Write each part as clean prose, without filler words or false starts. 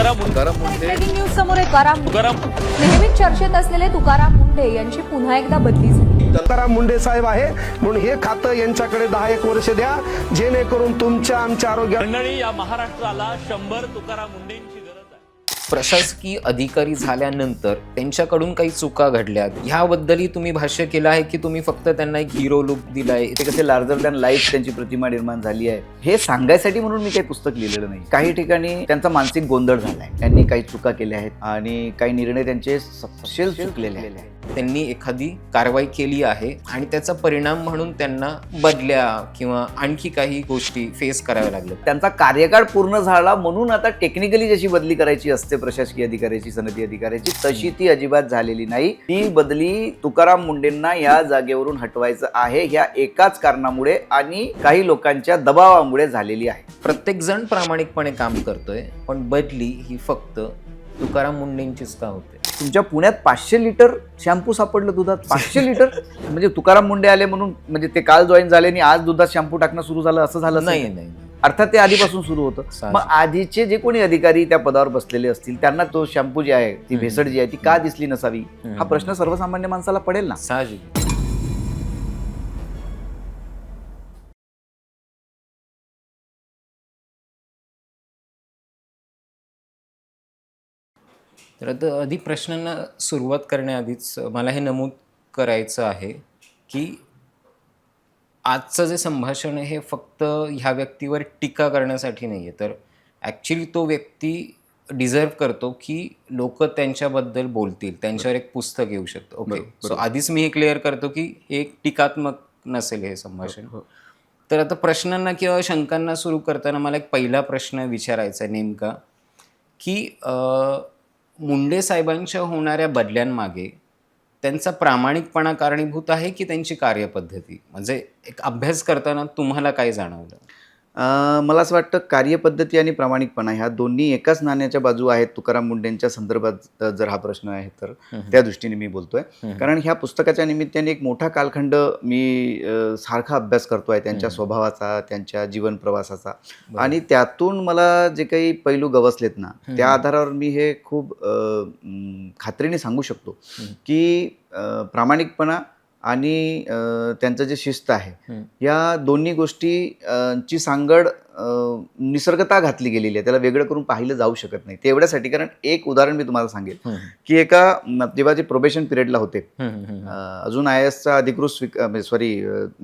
Breaking news समोर आहे. नेहमीच चर्चेत असलेले तुकाराम मुंढे यांची पुन्हा एकदा बदली झाली. तुकाराम मुंढे साहेब आहे म्हणून हे खातं यांच्याकडे 10-1 वर्ष द्या, जेणेकरून तुमच्या आमच्या आरोग्यात. मंडळी, या महाराष्ट्राला 100 तुकाराम मुंढेंची गरज आहे. प्रशासकीय अधिकारी झाल्यानंतर त्यांच्याकडून काही चुका घडल्यात ह्याबद्दलही तुम्ही भाष्य केलं आहे की तुम्ही फक्त त्यांना एक हिरो लुक दिलाय? ते कसे लार्जर दॅन लाईफ त्यांची प्रतिमा निर्माण झाली आहे हे सांगायसाठी म्हणून मी काही पुस्तक लिहिलेलं नाही. काही ठिकाणी त्यांचा मानसिक गोंधळ झालाय, त्यांनी काही चुका केल्या आहेत आणि काही निर्णय त्यांचे सपशेल चुकलेले आहेत. त्यांनी एखादी कारवाई केली आहे आणि त्याचा परिणाम म्हणून त्यांना बदल्या किंवा आणखी काही गोष्टी फेस कराव्या लागल्या. त्यांचा कार्यकाळ पूर्ण झाला म्हणून आता टेक्निकली जशी बदली करायची असते प्रशासकीय अधिकाऱ्याची, सनदी अधिकाऱ्याची, तशी ती अजिबात झालेली नाही. ती बदली तुकाराम मुंढेंना या जागेवरून हटवायचं आहे ह्या एकाच कारणामुळे आणि काही लोकांच्या दबावामुळे झालेली आहे. प्रत्येक जण प्रामाणिकपणे काम करतोय, पण बदली ही फक्त तुकाराम मुंढेंचीच का होते? तुमच्या पुण्यात 500 लिटर शॅम्पू सापडलं दुधात. 500 लिटर म्हणजे तुकाराम मुंढे आले म्हणून म्हणजे ते काल जॉईन झाले आणि आज दुधात शॅम्पू टाकणं सुरू झालं असं झालं नाही. अर्थात ते आधीपासून सुरू होतं. मग आधीचे जे कोणी अधिकारी त्या पदावर बसलेले असतील त्यांना तो शॅम्पू जी आहे, ती भेसळ जी आहे, ती का दिसली नसावी हा प्रश्न सर्वसामान्य माणसाला पडेल ना. साहजिक. तर आता आधी प्रश्नांना सुरुवात करण्याआधीच मला हे नमूद करायचं आहे की आजचं जे संभाषण आहे हे फक्त ह्या व्यक्तीवर टीका करण्यासाठी नाही आहे, तर ॲक्च्युली तो व्यक्ती डिझर्व करतो की लोक त्यांच्याबद्दल बोलतील, त्यांच्यावर एक पुस्तक येऊ शकतं. ओके, सो आधीच मी हे क्लिअर करतो की हे एक टीकात्मक नसेल हे संभाषण. तर आता प्रश्नांना किंवा शंकांना सुरू करताना मला एक पहिला प्रश्न विचारायचा आहे नेमका की मुंढे साहेबांच्या होणाऱ्या बदल्यांमागे त्यांचा प्रामाणिकपणा कारणीभूत आहे की त्यांची कार्यपद्धती? म्हणजे एक अभ्यास करताना तुम्हाला काय जाणवलं? मला असं वाटतं कार्यपद्धती आणि प्रामाणिकपणा ह्या दोन्ही एकाच नाण्याच्या बाजू आहेत तुकाराम मुंढेंच्या संदर्भात जर हा प्रश्न आहे तर त्या दृष्टीने मी बोलतोय. कारण ह्या पुस्तकाच्या निमित्ताने एक मोठा कालखंड मी सारखा अभ्यास करतोय त्यांच्या स्वभावाचा, त्यांच्या जीवन प्रवासाचा, आणि त्यातून मला जे काही पैलू गवसलेत ना त्या आधारावर मी हे खूप खात्रीने सांगू शकतो की प्रामाणिकपणा आणि त्यांचं जे शिस्त आहे या दोन्ही गोष्टीची सांगड निसर्गता घातली गेलेली आहे. त्याला वेगळं करून पाहिलं जाऊ शकत नाही. ते एवढ्यासाठी, कारण एक उदाहरण मी तुम्हाला सांगेल की एका जेव्हा जे प्रोबेशन पिरियडला होते, अजून IASचा अधिकृत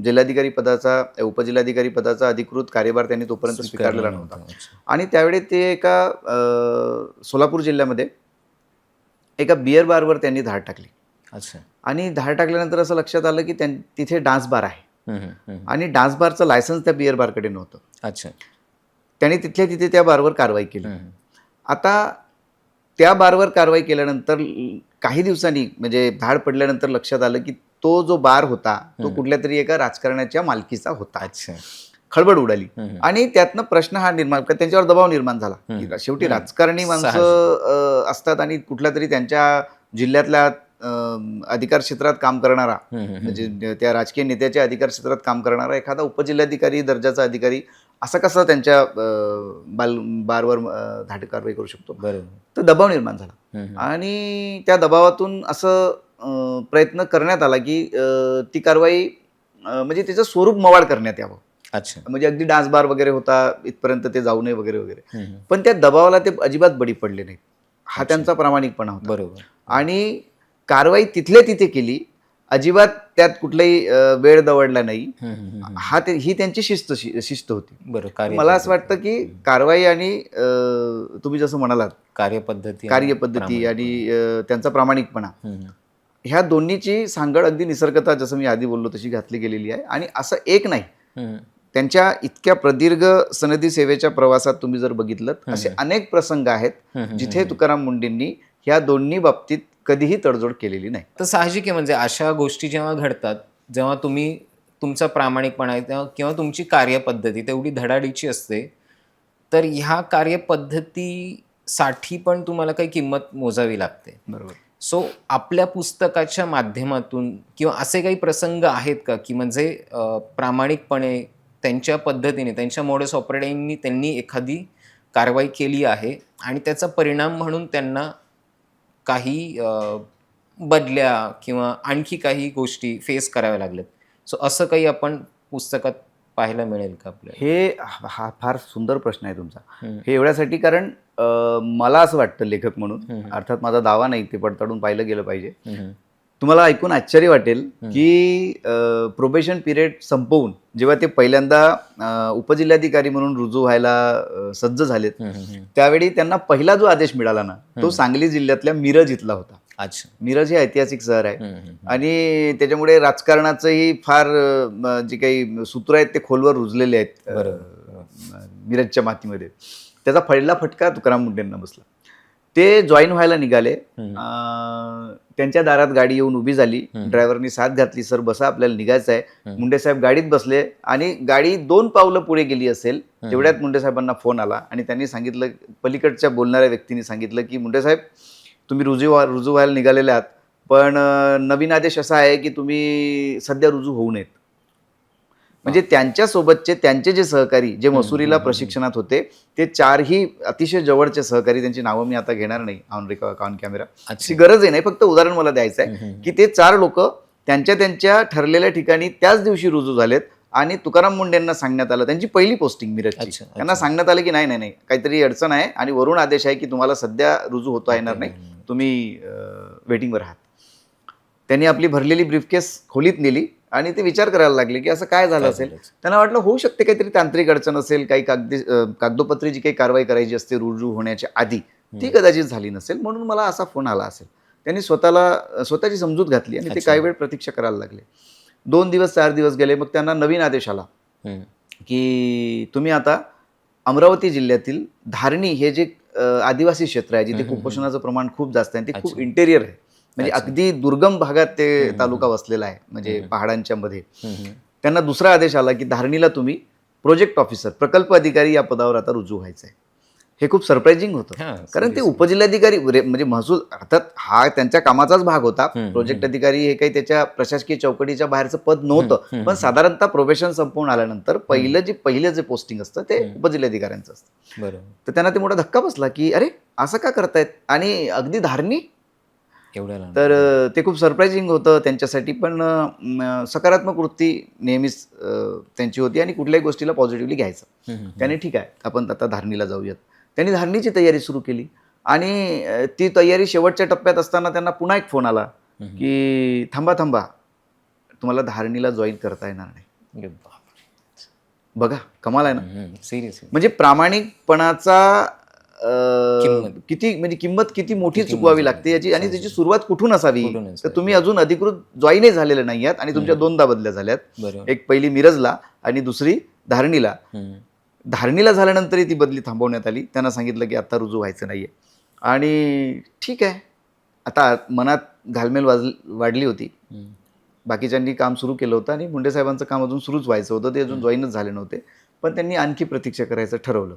जिल्हाधिकारी पदाचा, उपजिल्हाधिकारी पदाचा अधिकृत कार्यभार त्यांनी तोपर्यंत स्वीकारलेला नव्हता. आणि त्यावेळी ते एका सोलापूर जिल्ह्यामध्ये एका बिअर बारवर त्यांनी धाड टाकली. अच्छा. आणि धाड टाकल्यानंतर असं लक्षात आलं की तिथे डान्स बार आहे आणि डान्स बारचं लायसन्स त्या बिअर बारकडे नव्हतं. अच्छा. त्यांनी तिथल्या तिथे त्या बारवर कारवाई केली. आता त्या बारवर कारवाई केल्यानंतर काही दिवसांनी म्हणजे धाड पडल्यानंतर लक्षात आलं की तो जो बार होता तो कुठल्या तरी एका राजकारण्याच्या मालकीचा होता. अच्छा. खळबळ उडाली आणि त्यातनं प्रश्न हा निर्माण, त्यांच्यावर दबाव निर्माण झाला की शेवटी राजकारणी माणसं असतात आणि कुठल्या तरी त्यांच्या जिल्ह्यातल्या अधिकार क्षेत्रात काम करणारा, म्हणजे त्या राजकीय नेत्याच्या अधिकार क्षेत्रात काम करणारा एखादा उपजिल्हाधिकारी दर्जाचा अधिकारी असा कसा त्यांच्या बारवर धाड कारवाई करू शकतो? तर दबाव निर्माण झाला आणि त्या दबावातून असं प्रयत्न करण्यात आला की ती कारवाई म्हणजे त्याचं स्वरूप मवाळ करण्यात यावं. अच्छा. म्हणजे अगदी डान्स बार वगैरे होता इथपर्यंत ते जाऊ नये वगैरे वगैरे, पण त्या दबावाला ते अजिबात बळी पडले नाहीत. हा त्यांचा प्रामाणिकपणा होता. बरोबर. आणि कारवाई तिथल्या तिथे केली, अजिबात त्यात कुठलाही वेळ दवडला नाही. ही त्यांची शिस्त होती. बरोबर. मला असं वाटतं की कारवाई आणि तुम्ही जसं म्हणालात कार्यपद्धती आणि त्यांचा प्रामाणिकपणा ह्या दोन्हीची सांगड अगदी निसर्गता जसं मी आधी बोललो तशी घातली गेलेली आहे. आणि असं एक नाही, त्यांच्या इतक्या प्रदीर्घ सनदी सेवेच्या प्रवासात तुम्ही जर बघितलं असे अनेक प्रसंग आहेत जिथे तुकाराम मुंढेंनी ह्या दोन्ही बाबतीत कधीही तडजोड केलेली नाही. तर साहजिक आहे, म्हणजे अशा गोष्टी जेव्हा घडतात, जेव्हा तुमचा प्रामाणिकपणा आहे किंवा तुमची कार्यपद्धती तेवढी धडाडीची असते, तर ह्या कार्यपद्धतीसाठी पण तुम्हाला काही किंमत मोजावी लागते. बरोबर. सो आपल्या पुस्तकाच्या माध्यमातून किंवा असे काही प्रसंग आहेत का की म्हणजे प्रामाणिकपणे त्यांच्या पद्धतीने, त्यांच्या मोडस ऑपरेटिंगनी त्यांनी एखादी कारवाई केली आहे आणि त्याचा परिणाम म्हणून त्यांना काही बदल्या किंवा आणखी काही गोष्टी फेस कराव्या लागल्यात. सो असं काही आपण पुस्तकात पाहायला मिळेल का आपल्याला? हे हा फार सुंदर प्रश्न आहे तुमचा. हे एवढ्यासाठी कारण मला असं वाटतं लेखक म्हणून, अर्थात माझा दावा नाही, ते पडताळून पाहिलं गेलं पाहिजे. तुम्हाला ऐकून आश्चर्य वाटेल की प्रोबेशन पिरियड संपवून जेव्हा ते पहिल्यांदा उपजिल्हाधिकारी म्हणून रुजू व्हायला सज्ज झालेत, त्यावेळी त्यांना पहिला जो आदेश मिळाला ना, तो सांगली जिल्ह्यातल्या मिरज इथला होता. अच्छा. मिरज हे ऐतिहासिक शहर आहे आणि त्याच्यामुळे राजकारणाचंही फार जे काही सूत्र आहेत ते खोलवर रुजलेले आहेत मिरजच्या मातीमध्ये. त्याचा पहिला फटका तुकाराम मुंढेंना बसला. ते जॉईन व्हायला निघाले. त्यांच्या दारात गाडी येऊन उभी झाली. ड्रायव्हरनी साथ घातली, सर बसा आपल्याला निघायचं आहे. मुंडे साहेब गाडीत बसले आणि गाडी 2 पावलं पुढे गेली असेल तेवढ्यात मुंडे साहेबांना फोन आला आणि त्यांनी सांगितलं, पलीकडच्या बोलणाऱ्या व्यक्तीने सांगितलं की मुंडे साहेब तुम्ही रुजू व्हायला निघालेले आहात, पण नवीन आदेश असा आहे की तुम्ही सध्या रुजू होऊ नयेत. म्हणजे त्यांच्यासोबतचे त्यांचे जे सहकारी जे मसुरीला प्रशिक्षणात होते ते 4ही अतिशय जवळचे सहकारी, त्यांची नावं मी आता घेणार नाही ऑन कॅमेरा, अशी गरजही नाही, फक्त उदाहरण मला द्यायचं आहे की ते 4 लोक त्यांच्या ठरलेल्या ठिकाणी त्याच दिवशी रुजू झालेत आणि तुकाराम मुंढेंना सांगण्यात आलं, त्यांची पहिली पोस्टिंग मिरजची, त्यांना सांगण्यात आलं की नाही काहीतरी अडचण आहे आणि वरून आदेश आहे की तुम्हाला सध्या रुजू होता येणार नाही, तुम्ही वेटिंगवर आहात. त्यांनी आपली भरलेली ब्रीफकेस खोलीत नेली आणि ते विचार करायला लागले की असं काय झालं असेल. त्यांना वाटलं होऊ शकते काहीतरी तांत्रिक अडचण असेल, काही कागदोपत्री जी काही कारवाई करायची असते रुजू होण्याच्या आधी ती कदाचित झाली नसेल, म्हणून मला असा फोन आला असेल. त्यांनी स्वतःची समजूत घातली आणि ते काही वेळ प्रतीक्षा करायला लागले. 2 दिवस 4 दिवस गेले. मग त्यांना नवीन आदेश आला की तुम्ही आता अमरावती जिल्ह्यातील धारणी हे जे आदिवासी क्षेत्र आहे जिथे कुपोषणाचं प्रमाण खूप जास्त आहे, ते खूप इंटेरियर आहे, म्हणजे अगदी दुर्गम भागात ते तालुका वसलेला आहे, म्हणजे पहाडांच्या मध्ये. त्यांना दुसरा आदेश आला की धारणीला तुम्ही प्रोजेक्ट ऑफिसर, प्रकल्प अधिकारी या पदावर आता रुजू व्हायचं आहे. हे खूप सरप्राइझिंग होतं, कारण ते उपजिल्हाधिकारी म्हणजे महसूल, अर्थात हा त्यांच्या कामाचाच भाग होता. प्रोजेक्ट अधिकारी हे काही त्याच्या प्रशासकीय चौकटीच्या बाहेरचं पद नव्हतं, पण साधारणतः प्रोबेशन संपवून आल्यानंतर पहिलं जे पोस्टिंग असतं ते उपजिल्हाधिकाऱ्यांचं असतं. तर त्यांना ते मोठा धक्का बसला की अरे असं का करतायत आणि अगदी धारणी. तर ते खूप सरप्राइझिंग होतं त्यांच्यासाठी, पण सकारात्मक वृत्ती नेहमीच त्यांची होती आणि कुठल्याही गोष्टीला पॉझिटिव्हली घ्यायचं. त्याने ठीक आहे आपण आता धारणीला जाऊयात. त्यांनी धारणीची तयारी सुरू केली आणि ती तयारी शेवटच्या टप्प्यात असताना त्यांना पुन्हा एक फोन आला की थांबा तुम्हाला धारणीला जॉईन करता येणार नाही. बघा कमाल आहे ना. सिरियसली म्हणजे प्रामाणिकपणाचा किंमत किती मोठी चुकवावी लागते याची, आणि त्याची सुरुवात कुठून असावी. तर तुम्ही अजून अधिकृत जॉईनही झालेले नाही आहात आणि तुमच्या 2दा बदल्या झाल्यात, एक पहिली मिरजला आणि दुसरी धारणीला. धारणीला झाल्यानंतरही ती बदली थांबवण्यात आली. त्यांना सांगितलं की आता रुजू व्हायचं नाहीये. आणि ठीक आहे, आता मनात घालमेल वाढली होती. बाकीच्यांनी काम सुरू केलं होतं आणि मुंडे साहेबांचं काम अजून सुरूच व्हायचं होतं, ते अजून जॉईनच झाले नव्हते, पण त्यांनी आणखी प्रतीक्षा करायचं ठरवलं.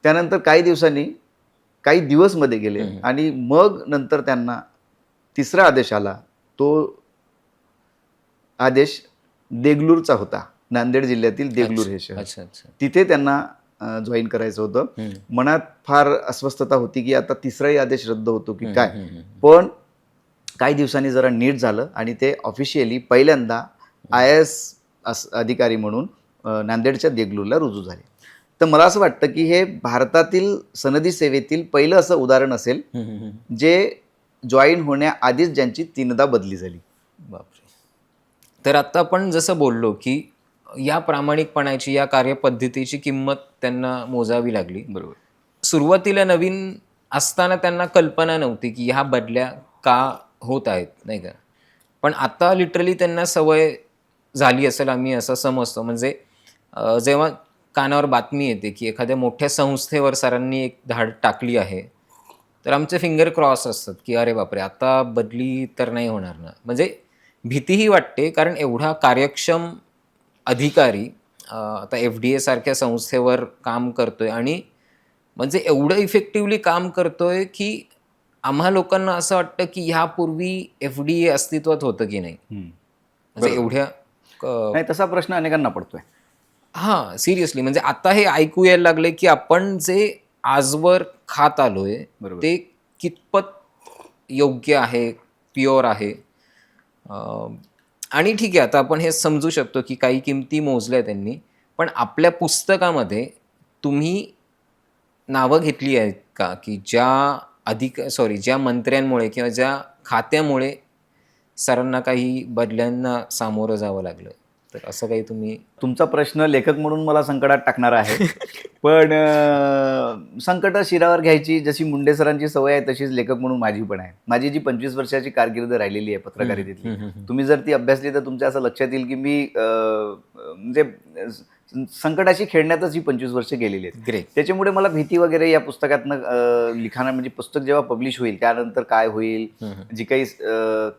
त्यानंतर काही दिवस मध्ये गेले आणि मग नंतर त्यांना तिसरा आदेश आला. तो आदेश देगलूरचा होता, नांदेड जिल्ह्यातील देगलूर हे शहर. तिथे त्यांना जॉईन करायचं होतं. मनात फार अस्वस्थता होती की आता तिसराही आदेश रद्द होतो की काय, पण काही दिवसांनी जरा नीट झालं आणि ते ऑफिशियली पहिल्यांदा IAS अधिकारी म्हणून नांदेडच्या देगलूरला रुजू झाले. तर मला असं वाटतं की हे भारतातील सनदी सेवेतील पहिलं असं उदाहरण असेल जे जॉईन होण्याआधीच ज्यांची 3दा बदली झाली. बापरे. तर आता आपण जसं बोललो की या प्रामाणिकपणाची, या कार्यपद्धतीची किंमत त्यांना मोजावी लागली. बरोबर. सुरुवातीला नवीन असताना त्यांना कल्पना नव्हती की ह्या बदल्या का होत आहेत, नाही का. पण आता लिटरली त्यांना सवय झाली असेल, आम्ही असं समजतो. म्हणजे जेव्हा कानावर बातमी येते की एखाद्या मोठ्या संस्थेवर सरांनी एक धाड टाकली आहे, तर आमचे फिंगर क्रॉस असतात की अरे बापरे आता बदली तर नाही होणार ना. म्हणजे भीतीही वाटते, कारण एवढा कार्यक्षम अधिकारी आता FDA सारख्या संस्थेवर काम करतोय आणि म्हणजे एवढं इफेक्टिव्हली काम करतोय की आम्हा लोकांना असं वाटतं की ह्यापूर्वी FDA अस्तित्वात होतं की नाही. म्हणजे एवढ्या नाही, तसा प्रश्न अनेकांना पडतोय. हां, सिरियसली. म्हणजे आता हे ऐकू यायला लागले की आपण जे आजवर खात आलोय बरोबर. ते कितपत योग्य आहे, प्युअर आहे. आणि ठीक आहे, आता आपण हे समजू शकतो की काही किमती मोजल्या त्यांनी, पण आपल्या पुस्तकामध्ये तुम्ही नावं घेतली आहेत का की ज्या मंत्र्यांमुळे किंवा ज्या खात्यामुळे सरांना काही बदल्यांना सामोरं जावं लागलं, तर असं काही तुम्ही? तुमचा प्रश्न लेखक म्हणून मला संकटात टाकणारा आहे. पण संकट शिरावर घ्यायची जशी मुंडे सरांची सवय आहे तशीच लेखक म्हणून माझी पण आहे. माझी जी 25 वर्षाची कारकीर्द राहिलेली आहे पत्रकारितेतली, तुम्ही जर ती अभ्यासली तर तुमच्या असं लक्षात येईल की मी म्हणजे संकटाशी खेळण्यातच ही 25 वर्ष गेलेली आहेत. ग्रेट. त्याच्यामुळे मला भीती वगैरे या पुस्तकातनं लिखाणा म्हणजे पुस्तक जेव्हा पब्लिश होईल त्यानंतर काय होईल, जी काही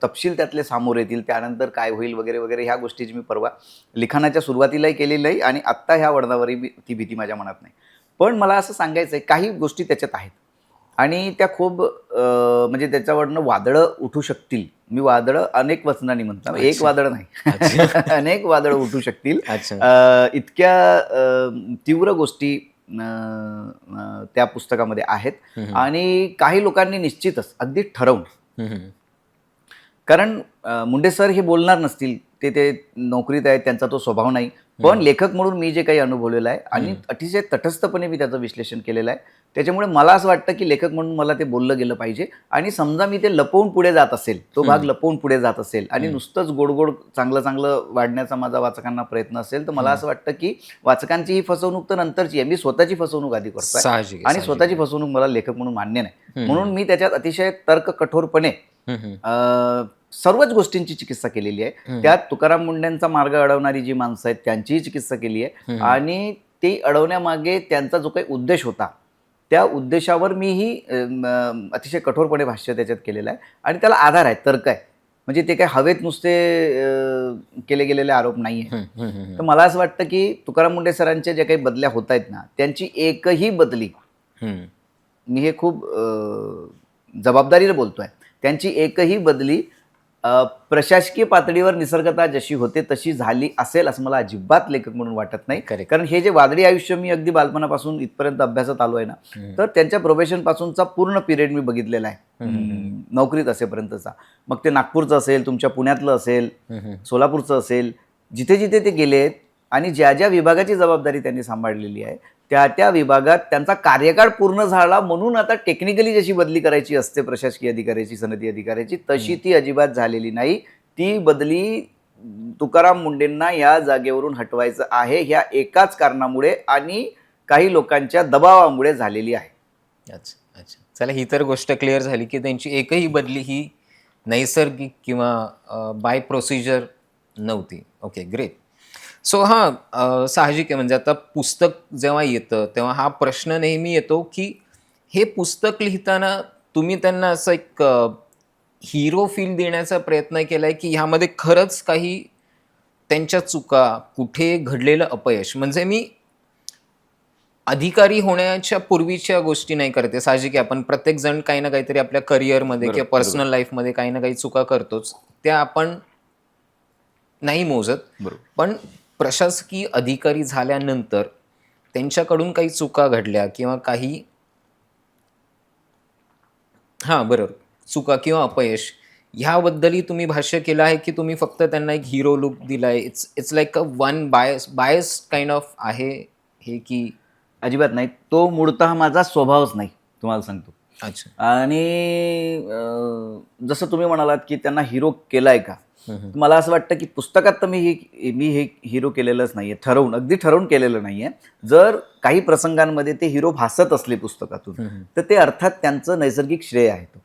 तपशील त्यातले सामोर येतील त्यानंतर काय होईल वगैरे वगैरे ह्या गोष्टीची मी परवा लिखाणाच्या सुरुवातीलाही केलेली नाही आणि आत्ता ह्या वळणावरही ती भीती माझ्या मनात नाही. पण मला असं सांगायचं आहे काही गोष्टी त्याच्यात आहेत आणि त्या खूप म्हणजे त्याच्यावरनं वादळं उठू शकतील. मी वादळं अनेक वचनांनी म्हणतो, एक वादळ नाही, अनेक वादळं उठू शकतील. इतक्या तीव्र गोष्टी त्या पुस्तकामध्ये आहेत आणि काही लोकांनी निश्चितच अगदी ठरवून, कारण मुंडे सर हे बोलणार नसतील, ते नोकरीत आहेत, त्यांचा तो स्वभाव नाही, पण लेखक म्हणून मी जे काही अनुभवलेलं आहे आणि अतिशय तटस्थपणे मी त्याचं विश्लेषण केलेलं आहे, त्याच्यामुळे मला असं वाटतं की लेखक म्हणून मला ते बोललं गेलं पाहिजे. आणि समजा मी ते लपवून पुढे जात असेल, तो भाग लपवून पुढे जात असेल आणि नुसतंच गोड चांगलं चांगलं वाढण्याचा माझा वाचकांना प्रयत्न असेल तर मला असं वाटतं की वाचकांची ही फसवणूक तर नंतरची आहे, मी स्वतःची फसवणूक आधी करतोय आणि स्वतःची फसवणूक मला लेखक म्हणून मान्य नाही. म्हणून मी त्याच्यात अतिशय तर्क कठोरपणे सर्वच गोष्टींची चिकित्सा केलेली आहे. त्यात तुकाराम मुंडेंचा मार्ग अडवणारी जी माणसं आहेत त्यांचीही चिकित्सा केली आहे आणि ती अडवण्यामागे त्यांचा जो काही उद्देश होता त्या उद्देशावर मीही अतिशय कठोरपणे भाष्य त्याच्यात केलेलं आहे आणि त्याला आधार आहे, तर्क आहे. म्हणजे ते काय हवेत नुसते केले गेलेले आरोप नाही आहे. तर मला असं वाटतं की तुकाराम मुंडे सरांच्या ज्या काही बदल्या होत आहेत ना त्यांची एकही बदली, मी हे खूप जबाबदारीने बोलतोय, त्यांची एकही बदली प्रशासकीय पातळीवर निसर्गता जशी होते तशी झाली असेल असं मला अजिबात लेखक म्हणून वाटत नाही. कारण हे जे वादळी आयुष्य मी अगदी बालपणापासून इथपर्यंत अभ्यासात आलो आहे ना, तर त्यांच्या प्रोफेशन पासूनचा पूर्ण पिरियड मी बघितलेला आहे नोकरीत असेपर्यंतचा. मग ते नागपूरचं असेल, तुमच्या पुण्यातलं असेल, सोलापूरचं असेल, जिथे जिथे ते गेलेत आणि ज्या ज्या विभागाची जबाबदारी त्यांनी सांभाळलेली आहे त्या विभागात त्यांचा कार्यकाळ पूर्ण झाला म्हणून आता टेक्निकली जशी बदली करायची असते प्रशासकीय अधिकाऱ्याची, सनदी अधिकाऱ्याची, तशी ती अजिबात झालेली नाही. ती बदली तुकाराम मुंडेंना या जागेवरून हटवायचं आहे ह्या एकाच कारणामुळे आणि काही लोकांच्या दबावामुळे झालेली आहे. अच्छा, चला, ही तर गोष्ट क्लिअर झाली की त्यांची एकही बदली ही नैसर्गिक किंवा बाय प्रोसिजर नव्हती. Okay, great. सो साहजिक आहे, म्हणजे आता पुस्तक जेव्हा येतं तेव्हा हा प्रश्न नेहमी येतो की हे पुस्तक लिहिताना तुम्ही त्यांना असं एक हिरो फील देण्याचा प्रयत्न केलाय की ह्यामध्ये खरंच काही त्यांच्या चुका, कुठे घडलेलं अपयश, म्हणजे मी अधिकारी होण्याच्या पूर्वीच्या गोष्टी नाही करते. साहजिक आहे, आपण प्रत्येक जण काही ना काहीतरी आपल्या करिअरमध्ये किंवा पर्सनल लाईफमध्ये काही ना काही चुका करतोच, त्या आपण नाही मोजत. पण प्रशासकीय अधिकारी झाल्यानंतर त्यांच्याकडून काही चुका घडल्या किंवा काही बरोबर चुका किंवा अपयश ह्याबद्दलही तुम्ही भाष्य केलं आहे की तुम्ही फक्त त्यांना एक हिरो लुक दिलाय, it's like a one bias kind of आहे हे की? अजिबात नाही, तो मूळतः माझा स्वभावच नाही, तुम्हाला सांगतो. अच्छा. आणि जसं तुम्ही म्हणालात की त्यांना हिरो केलाय का, मला असं वाटतं की पुस्तकात तर मी हे हिरो केलेलंच नाहीये, अगदी ठरवून केलेलं नाहीये. जर काही प्रसंगांमध्ये ते हिरो भासत असले पुस्तकातून तर ते अर्थात त्यांचं नैसर्गिक श्रेय आहे, तो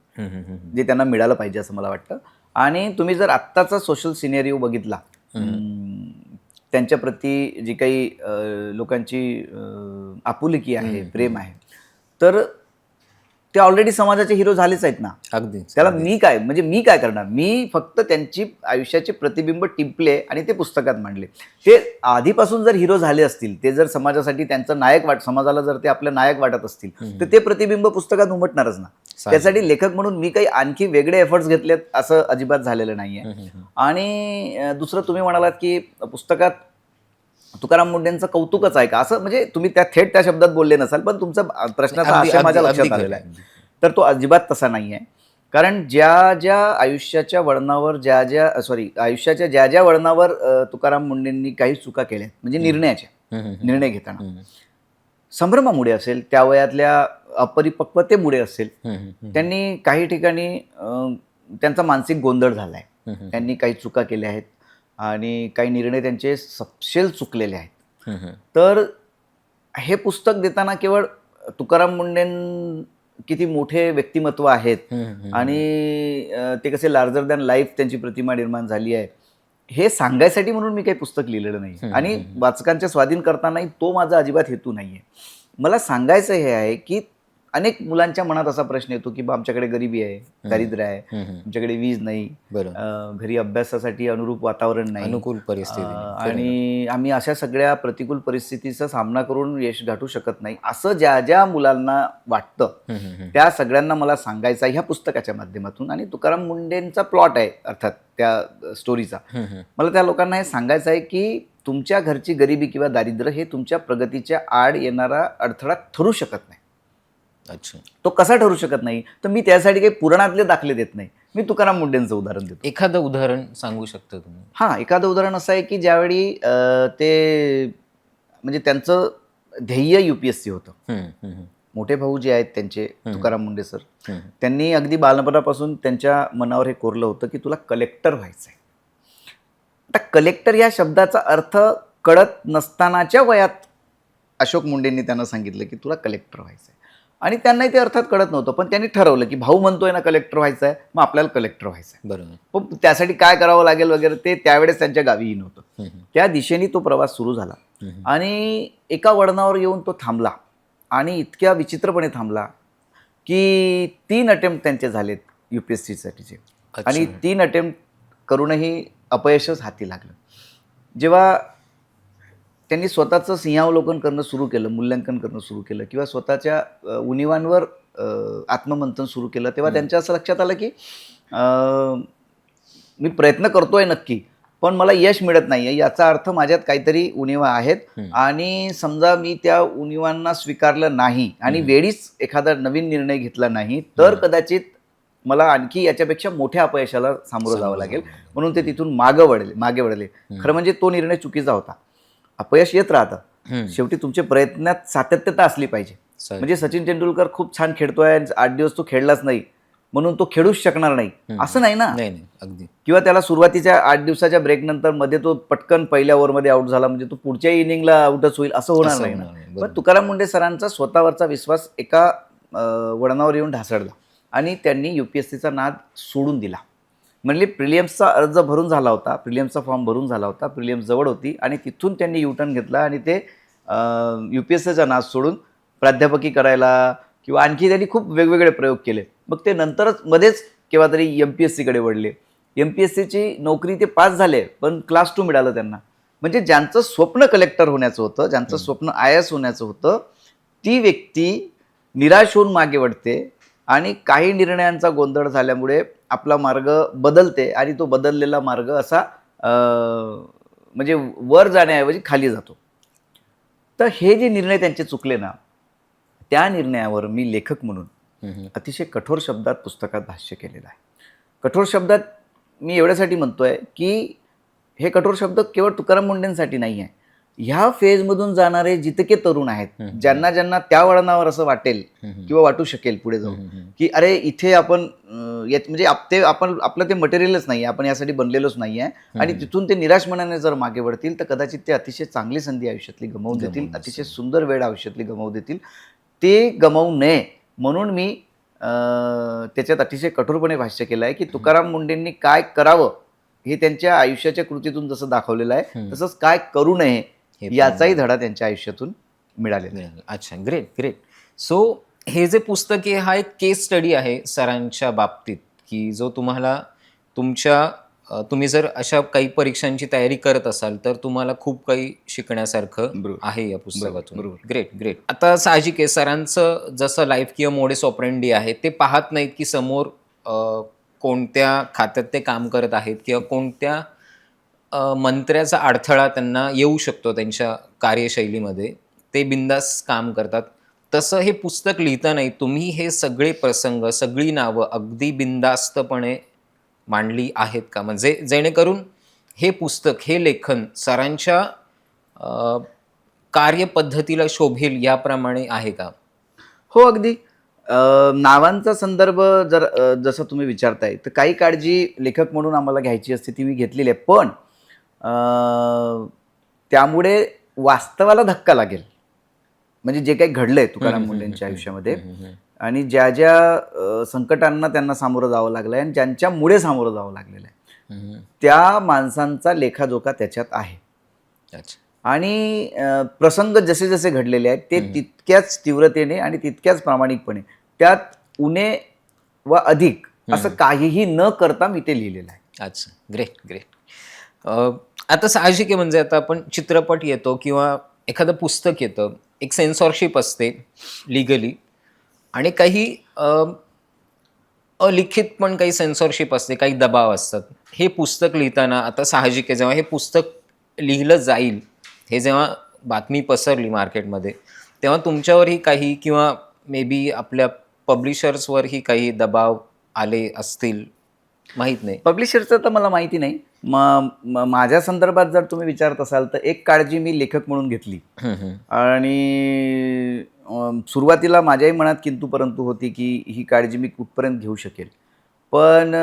जे त्यांना मिळालं पाहिजे असं मला वाटतं. आणि तुम्ही जर आत्ताचा सोशल सिनेरिओ बघितला, त्यांच्या प्रती जी काही लोकांची आपुलकी आहे, प्रेम आहे, तर ते ऑलरेडी समाजाचे हिरो झालेच आहेत ना. अगदी. त्याला मी काय करणार, मी फक्त त्यांची आयुष्याचे प्रतिबिंब टिपले आणि ते पुस्तकात मांडले. ते आधीपासून जर हिरो झाले असतील, ते जर समाजासाठी त्यांचं नायक समाजाला जर ते आपलं नायक वाटत असतील तर ते प्रतिबिंब पुस्तकात उमटणारच ना. त्यासाठी लेखक म्हणून मी काही आणखी वेगळे एफर्ट्स घेतलेत असं अजिबात झालेलं नाहीये. आणि दुसरं तुम्ही म्हणालात की पुस्तकात तुकाराम मुंडेंचं कौतुकच आहे का, असं म्हणजे तुम्ही थेट त्या शब्दात बोलले नसाल, पण तुमचा प्रश्नाचा अगदी- आशय माझ्या अगदी- लक्षात अगदी आलेला आहे. खरं. तर तो अजिबात तसा नाही आहे. कारण आयुष्याच्या ज्या ज्या वळणावर तुकाराम मुंडेंनी काही चुका केल्या म्हणजे निर्णय घेताना संभ्रमामुळे असेल, त्या वयातल्या अपरिपक्वतेमुळे असेल, त्यांनी काही ठिकाणी त्यांचा मानसिक गोंधळ झालाय. त्यांनी काही चुका केल्या आहेत आणि काही निर्णय त्यांचे सपशेल चुकलेले आहेत. तर हे पुस्तक देताना केवळ तुकाराम मुंडें किती मोठे व्यक्तिमत्व आहेत आणि ते कसे लार्जर दॅन लाईफ त्यांची प्रतिमा निर्माण झाली आहे हे सांगायसाठी म्हणून मी काही पुस्तक लिहिलेलं नाही आणि वाचकांच्या स्वाधीन करतानाही तो माझा अजिबात हेतू नाहीये. मला सांगायचं हे आहे की अनेक मुलांच्या मनात असा प्रश्न येतो की बा आमच्याकडे गरिबी आहे, दारिद्र्य आहे, आमच्याकडे वीज नाही, घरी अभ्यासासाठी अनुरूप वातावरण नाही, अनुकूल परिस्थिती आणि आम्ही अशा सगळ्या प्रतिकूल परिस्थितीचा सामना करून यश गाठू शकत नाही, असं ज्या ज्या मुलांना वाटतं त्या सगळ्यांना मला सांगायचं आहे ह्या पुस्तकाच्या माध्यमातून. आणि तुकाराम मुंडेंचा प्लॉट आहे अर्थात त्या स्टोरीचा. मला त्या लोकांना हे सांगायचं आहे की तुमच्या घरची गरिबी किंवा दारिद्र्य हे तुमच्या प्रगतीच्या आड येणारा अडथळा ठरू शकत नाही. अच्छा, तो कसा ठरू शकत नाही तर मी त्यासाठी काही पुराणातले दाखले देत नाही, मी तुकाराम मुंडेंचं उदाहरण देतो. एखादं उदाहरण सांगू शकता तुम्ही? हां, एखादं उदाहरण असं आहे की ज्यावेळी ते म्हणजे त्यांचं ध्येय UPSC होतं. मोठे भाऊ जे आहेत त्यांचे तुकाराम मुंडे सर, त्यांनी अगदी बालपणापासून त्यांच्या मनावर हे कोरलं होतं की तुला कलेक्टर व्हायचं आहे. आता कलेक्टर या शब्दाचा अर्थ कळत नसतानाच्या वयात अशोक मुंडेंनी त्यांना सांगितलं की तुला कलेक्टर व्हायचं आहे. आणि त्यांनाही ते अर्थात कळत नव्हतं, पण त्यांनी ठरवलं की भाऊ म्हणतोय ना कलेक्टर व्हायचं आहे, मग आपल्याला कलेक्टर व्हायचं आहे. बरोबर. पण त्यासाठी काय करावं लागेल वगैरे ते त्यावेळेस त्यांच्या गावीही नव्हतं. त्या दिशेने तो प्रवास सुरू झाला आणि एका वळणावर येऊन तो थांबला आणि इतक्या विचित्रपणे थांबला की 3 अटेम्प्ट त्यांचे झालेत UPSCसाठीचे आणि 3 अटेम्प्ट करूनही अपयशच हाती लागलं. जेव्हा त्यांनी स्वतःचं सिंहावलोकन करणं सुरू केलं, मूल्यांकन करणं सुरू केलं किंवा स्वतःच्या उणिवांवर आत्ममंथन सुरू केलं, तेव्हा त्यांच्या असं लक्षात आलं की मी प्रयत्न करतोय नक्की, पण मला यश मिळत नाही आहे, याचा अर्थ माझ्यात काहीतरी उणिवा आहेत आणि समजा मी त्या उणिवांना स्वीकारलं नाही आणि वेळीच एखादा नवीन निर्णय घेतला नाही तर कदाचित मला आणखी याच्यापेक्षा मोठ्या अपयशाला सामोरं जावं लागेल. म्हणून ते तिथून मागे वळले. खरं म्हणजे तो निर्णय चुकीचा होता. अपयश येत राहतं, शेवटी तुमच्या प्रयत्नात सातत्यता असली पाहिजे. म्हणजे सचिन तेंडुलकर खूप छान खेळतोय, 8 दिवस तो खेळलाच नाही म्हणून तो खेळूच शकणार नाही असं नाही ना. अगदी. किंवा त्याला सुरुवातीच्या 8 दिवसाच्या ब्रेक नंतर मध्ये तो पटकन पहिल्या ओव्हरमध्ये आउट झाला म्हणजे तो पुढच्या इनिंगला आउटच होईल असं होणार नाही ना. पण तुकाराम मुंडे सरांचा स्वतःवरचा विश्वास एका वळणावर येऊन ढासळला आणि त्यांनी UPSCचा नाद सोडून दिला. म्हणजे प्रिलियम्सचा अर्ज भरून झाला होता, प्रिलियम्सचा फॉर्म भरून झाला होता, प्रिलियम्स जवळ होती आणि तिथून त्यांनी युटर्न घेतला आणि ते UPSCचा नाद सोडून प्राध्यापकी करायला किंवा आणखी त्यांनी खूप वेगवेगळे प्रयोग केले. मग ते नंतरच मध्येच केव्हा तरी MPSCकडे वळले. MPSCची नोकरी ते पास झाले पण क्लास 2 मिळालं त्यांना. म्हणजे ज्यांचं स्वप्न कलेक्टर होण्याचं होतं, ज्यांचं स्वप्न IAS होण्याचं होतं, ती व्यक्ती निराश होऊन मागे वळते आणि काही निर्णयांचा गोंधळ झाल्यामुळे आपला मार्ग बदलते आणि तो बदललेला मार्ग असा म्हणजे वर जाण्याऐवजी खाली जातो. तर हे जे निर्णय त्यांचे चुकले ना, त्या निर्णयावर मी लेखक म्हणून अतिशय कठोर शब्दात पुस्तकात भाष्य केलेलं आहे. कठोर शब्दात मी एवढ्यासाठी म्हणतोय की हे कठोर शब्द केवळ तुकाराम मुंडेंसाठी नाही आहे. ह्या फेजमधून जाणारे जितके तरुण आहेत, ज्यांना त्या वळणावर असं वाटेल किंवा वाटू शकेल पुढे जाऊन की अरे इथे आपण म्हणजे आपलं ते मटेरियलच नाही, आपण यासाठी बनलेलोच नाही आहे आणि तिथून ते निराश मनाने जर मागे वळतील तर कदाचित ते अतिशय चांगली संधी आयुष्यातली गमावून देतील, अतिशय सुंदर वेळ आयुष्यातली गमावून देतील. ते गमावू नये म्हणून मी त्याच्यात अतिशय कठोरपणे भाष्य केलं आहे की तुकाराम मुंडेंनी काय करावं हे त्यांच्या आयुष्याच्या कृतीतून जसं दाखवलेलं आहे तसंच काय करू नये याचाही धडा त्यांच्या आयुष्यातून मिळालेला आहे. अच्छा, ग्रेट ग्रेट. सो हे जे पुस्तक आहे हा एक केस स्टडी आहे सरांच्या बाबतीत की जो तुम्ही जर अशा काही परीक्षांची तयारी करत असाल तर तुम्हाला खूप काही शिकण्यासारखं आहे या पुस्तकातून. Great great. आता साहजिक आहे, सरांचं जसं लाईफ किंवा मोडेस ऑपरेंडी आहे ते पाहत नाहीत की समोर कोणत्या खात्यात ते काम करत आहेत किंवा कोणत्या मंत्र्याचा अडथळा त्यांना येऊ शकतो त्यांच्या कार्यशैलीमध्ये, ते बिंदास काम करतात. तसं हे पुस्तक लिहिताना तुम्ही हे सगळे प्रसंग, सगळी नावं अगदी बिनधास्तपणे मांडली आहेत का? म्हणजे जेणेकरून हे पुस्तक, हे लेखन सरांच्या कार्यपद्धतीला शोभेल याप्रमाणे आहे का? हो, अगदी. नावांचा संदर्भ जर जसं तुम्ही विचारताय, तर काही काळजी लेखक म्हणून आम्हाला घ्यायची असते, ती मी घेतलेली आहे. पण त्यामुळे वास्तवाला धक्का लागेल. म्हणजे जे काही घडलंय तुकाराम मुंडेंच्या आयुष्यामध्ये आणि ज्या ज्या संकटांना त्यांना सामोरं जावं लागलंय आणि ज्यांच्यामुळे सामोरं जावं लागलेलं आहे, त्या माणसांचा लेखाजोखा त्याच्यात आहे. अच्छा. आणि प्रसंग जसे जसे घडलेले आहेत ते तितक्याच तीव्रतेने आणि तितक्याच प्रामाणिकपणे, त्यात उणे व अधिक असं काहीही न करता मी ते लिहिलेलं आहे. अच्छा, ग्रेट ग्रेट. आता साहजिक आहे, म्हणजे आता आपण चित्रपट येतो किंवा एखादं पुस्तक येतं, एक सेन्सॉरशिप असते लिगली, आणि काही अलिखित पण काही सेन्सॉरशिप असते, काही दबाव असतात. हे पुस्तक लिहिताना आता साहजिक आहे, जेव्हा हे पुस्तक लिहिलं जाईल, हे जेव्हा बातमी पसरली मार्केटमध्ये, तेव्हा तुमच्यावरही काही किंवा मे बी आपल्या पब्लिशर्सवरही काही दबाव आले असतील, माहीत नाही. पब्लिशरचं तर मला माहिती नाही. माझ्या संदर्भात जर तुम्ही विचारत असाल तर एक काळजी मी लेखक म्हणून घेतली आणि सुरुवातीला माझ्याही मनात किंतु परंतु होती की ही काळजी मी कुठपर्यंत घेऊ शकेल. पण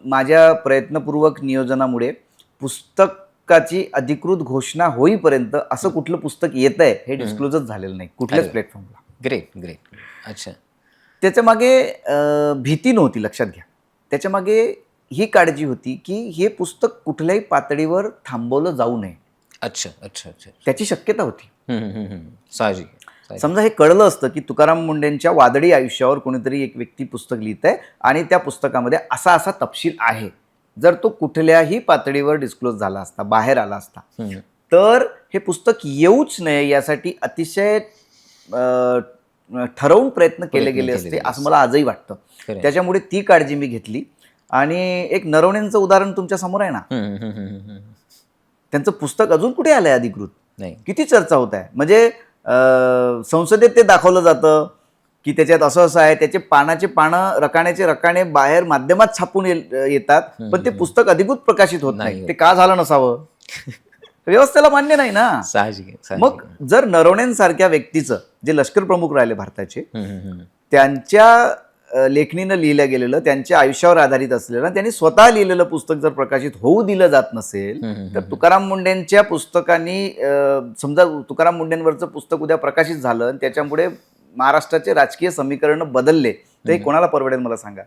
माझ्या प्रयत्नपूर्वक नियोजनामुळे पुस्तकाची अधिकृत घोषणा होईपर्यंत असं कुठलं पुस्तक येत आहे हे डिस्क्लोजच झालेलं नाही कुठल्याच प्लॅटफॉर्मला. Great great. अच्छा. त्याच्यामागे भीती नव्हती, लक्षात घ्या. त्याच्यामागे ही काळजी होती की हे पुस्तक कुठल्याही पातळीवर थांबवलं जाऊ नये. अच्छा अच्छा अच्छा. त्याची शक्यता होती. साहजिक. समजा हे कळलं असतं की तुकाराम मुंडेंच्या वादळी आयुष्यावर कोणीतरी एक व्यक्ती पुस्तक लिहित आहे आणि त्या पुस्तकामध्ये असा असा तपशील आहे, जर तो कुठल्याही पातळीवर डिस्क्लोज झाला असता, बाहेर आला असता, तर हे पुस्तक येऊच नये यासाठी अतिशय ठरवून प्रयत्न केले गेले असते असं मला आजही वाटतं. त्याच्यामुळे ती काळजी मी घेतली. आणि एक नरवणेंचं उदाहरण तुमच्या समोर आहे ना, त्यांचं पुस्तक अजून कुठे आलंय अधिकृत, नाही, किती चर्चा होत आहे. म्हणजे संसदेत ते दाखवलं जातं की त्याच्यात असं असं आहे, त्याचे पानं रकाण्याचे रकाने बाहेर माध्यमात छापून येतात, पण ते पुस्तक अधिकृत प्रकाशित होत नाही. ते का झालं नसावं? व्यवस्थेला मान्य नाही ना. साहजिक. मग जर नरवणेंसारख्या व्यक्तीचं, जे लष्कर प्रमुख राहिले भारताचे, त्यांच्या लेखणीनं लिहिलं गेलेलं, त्यांच्या आयुष्यावर आधारित असलेलं, त्यांनी स्वतः लिहिलेलं पुस्तक जर प्रकाशित होऊ दिलं जात नसेल, तर तुकाराम मुंडेंच्या पुस्तकांनी, समजा तुकाराम मुंडेंवरचं पुस्तक उद्या प्रकाशित झालं आणि त्याच्यामुळे महाराष्ट्राचे राजकीय समीकरण बदलले, तर हे कोणाला परवडेल मला सांगा.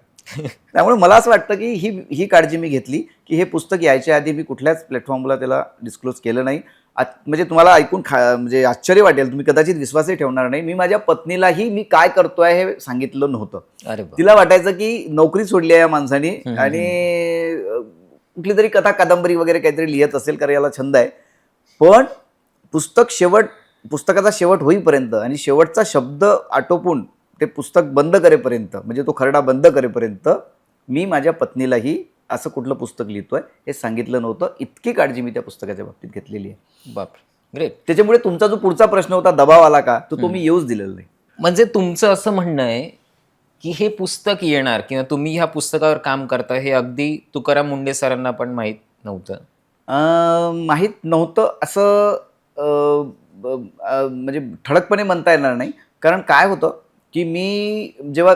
त्यामुळे मला असं वाटतं की ही काळजी मी घेतली की हे पुस्तक यायच्या आधी मी कुठल्याच प्लॅटफॉर्मला त्याला डिस्क्लोज केलं नाही. म्हणजे तुम्हाला ऐकून म्हणजे आश्चर्य वाटेल, तुम्ही कदाचित विश्वासही ठेवणार नाही, मी माझ्या पत्नीलाही मी काय करतोय हे सांगितलं नव्हतं. तिला वाटायचं की नोकरी सोडली आहे या माणसाने आणि कुठली तरी कथा कादंबरी वगैरे काहीतरी लिहित असेल, कारण याला छंद आहे. पण पुस्तकाचा शेवट होईपर्यंत आणि शेवटचा शब्द आटोपून ते पुस्तक बंद करेपर्यंत, म्हणजे तो खरडा बंद करेपर्यंत, मी माझ्या पत्नीलाही असं कुठलं पुस्तक लिहितोय हे सांगितलं नव्हतं. इतकी काळजी मी त्या पुस्तकाच्या बाबतीत घेतलेली आहे. बापरे, ग्रेट. त्याच्यामुळे तुमचा जो पुढचा प्रश्न होता, दबाव आला का, तो मी येऊच दिलेला नाही. म्हणजे तुमचं असं म्हणणं आहे की हे पुस्तक येणार किंवा तुम्ही ह्या पुस्तकावर काम करता हे अगदी तुकाराम मुंडे सरांना पण माहीत नव्हतं? माहीत नव्हतं असं म्हणजे ठळकपणे म्हणता येणार नाही. कारण काय होतं की मी जेव्हा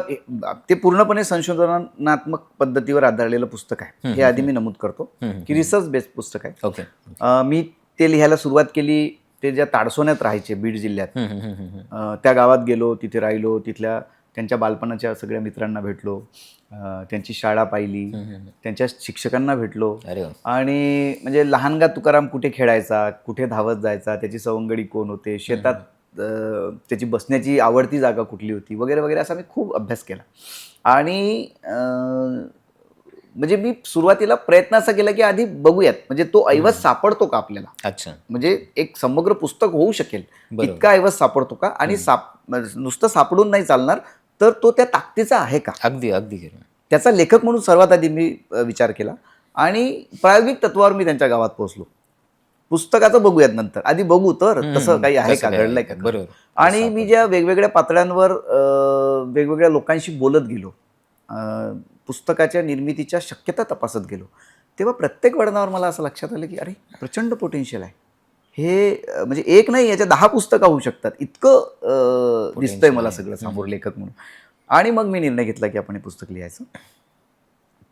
ते पूर्णपणे संशोधनात्मक पद्धतीवर आधारलेलं पुस्तक आहे, हे आधी मी नमूद करतो की रिसर्च बेस्ड पुस्तक आहे. ओके. मी ते लिहायला सुरुवात केली ते ज्या ताडसोन्यात राहायचे, बीड जिल्ह्यात, त्या गावात गेलो, तिथे राहिलो, तिथल्या त्यांच्या बालपणाच्या सगळ्या मित्रांना भेटलो, त्यांची शाळा पाहिली, त्यांच्या शिक्षकांना भेटलो. आणि म्हणजे लहानगा तुकाराम कुठे खेळायचा, कुठे धावत जायचा, त्याची सवंगडी कोण होते, शेतात त्याची बसण्याची आवडती जागा कुठली होती, वगैरे वगैरे, असा मी खूप अभ्यास केला. आणि म्हणजे मी सुरुवातीला प्रयत्न असा केला की आधी बघूयात म्हणजे तो ऐवज सापडतो का आपल्याला. अच्छा. म्हणजे एक समग्र पुस्तक होऊ शकेल इतका ऐवज सापडतो का, आणि नुसतं सापडून नाही चालणार, तर तो त्या ताकदीचा आहे का. अगदी अगदी. त्याचा लेखक म्हणून सर्वात आधी मी विचार केला. आणि प्रायोगिक तत्वावर मी त्यांच्या गावात पोहोचलो. पुस्तकाचं बघूयात नंतर, आधी बघू तर तसं काही आहे का, घडलंय का. बरोबर. आणि मी ज्या वेगवेगळ्या पातळ्यांवर वेगवेगळ्या लोकांशी बोलत गेलो, पुस्तकाच्या निर्मितीच्या शक्यता तपासत गेलो, तेव्हा प्रत्येक वळणावर मला असं लक्षात आलं की अरे प्रचंड पोटेन्शियल आहे हे. म्हणजे एक नाही, याच्या 10 पुस्तकं होऊ शकतात, इतकं दिसतंय मला सगळं समोर लेखक म्हणून. आणि मग मी निर्णय घेतला की आपण हे पुस्तक लिहायचं.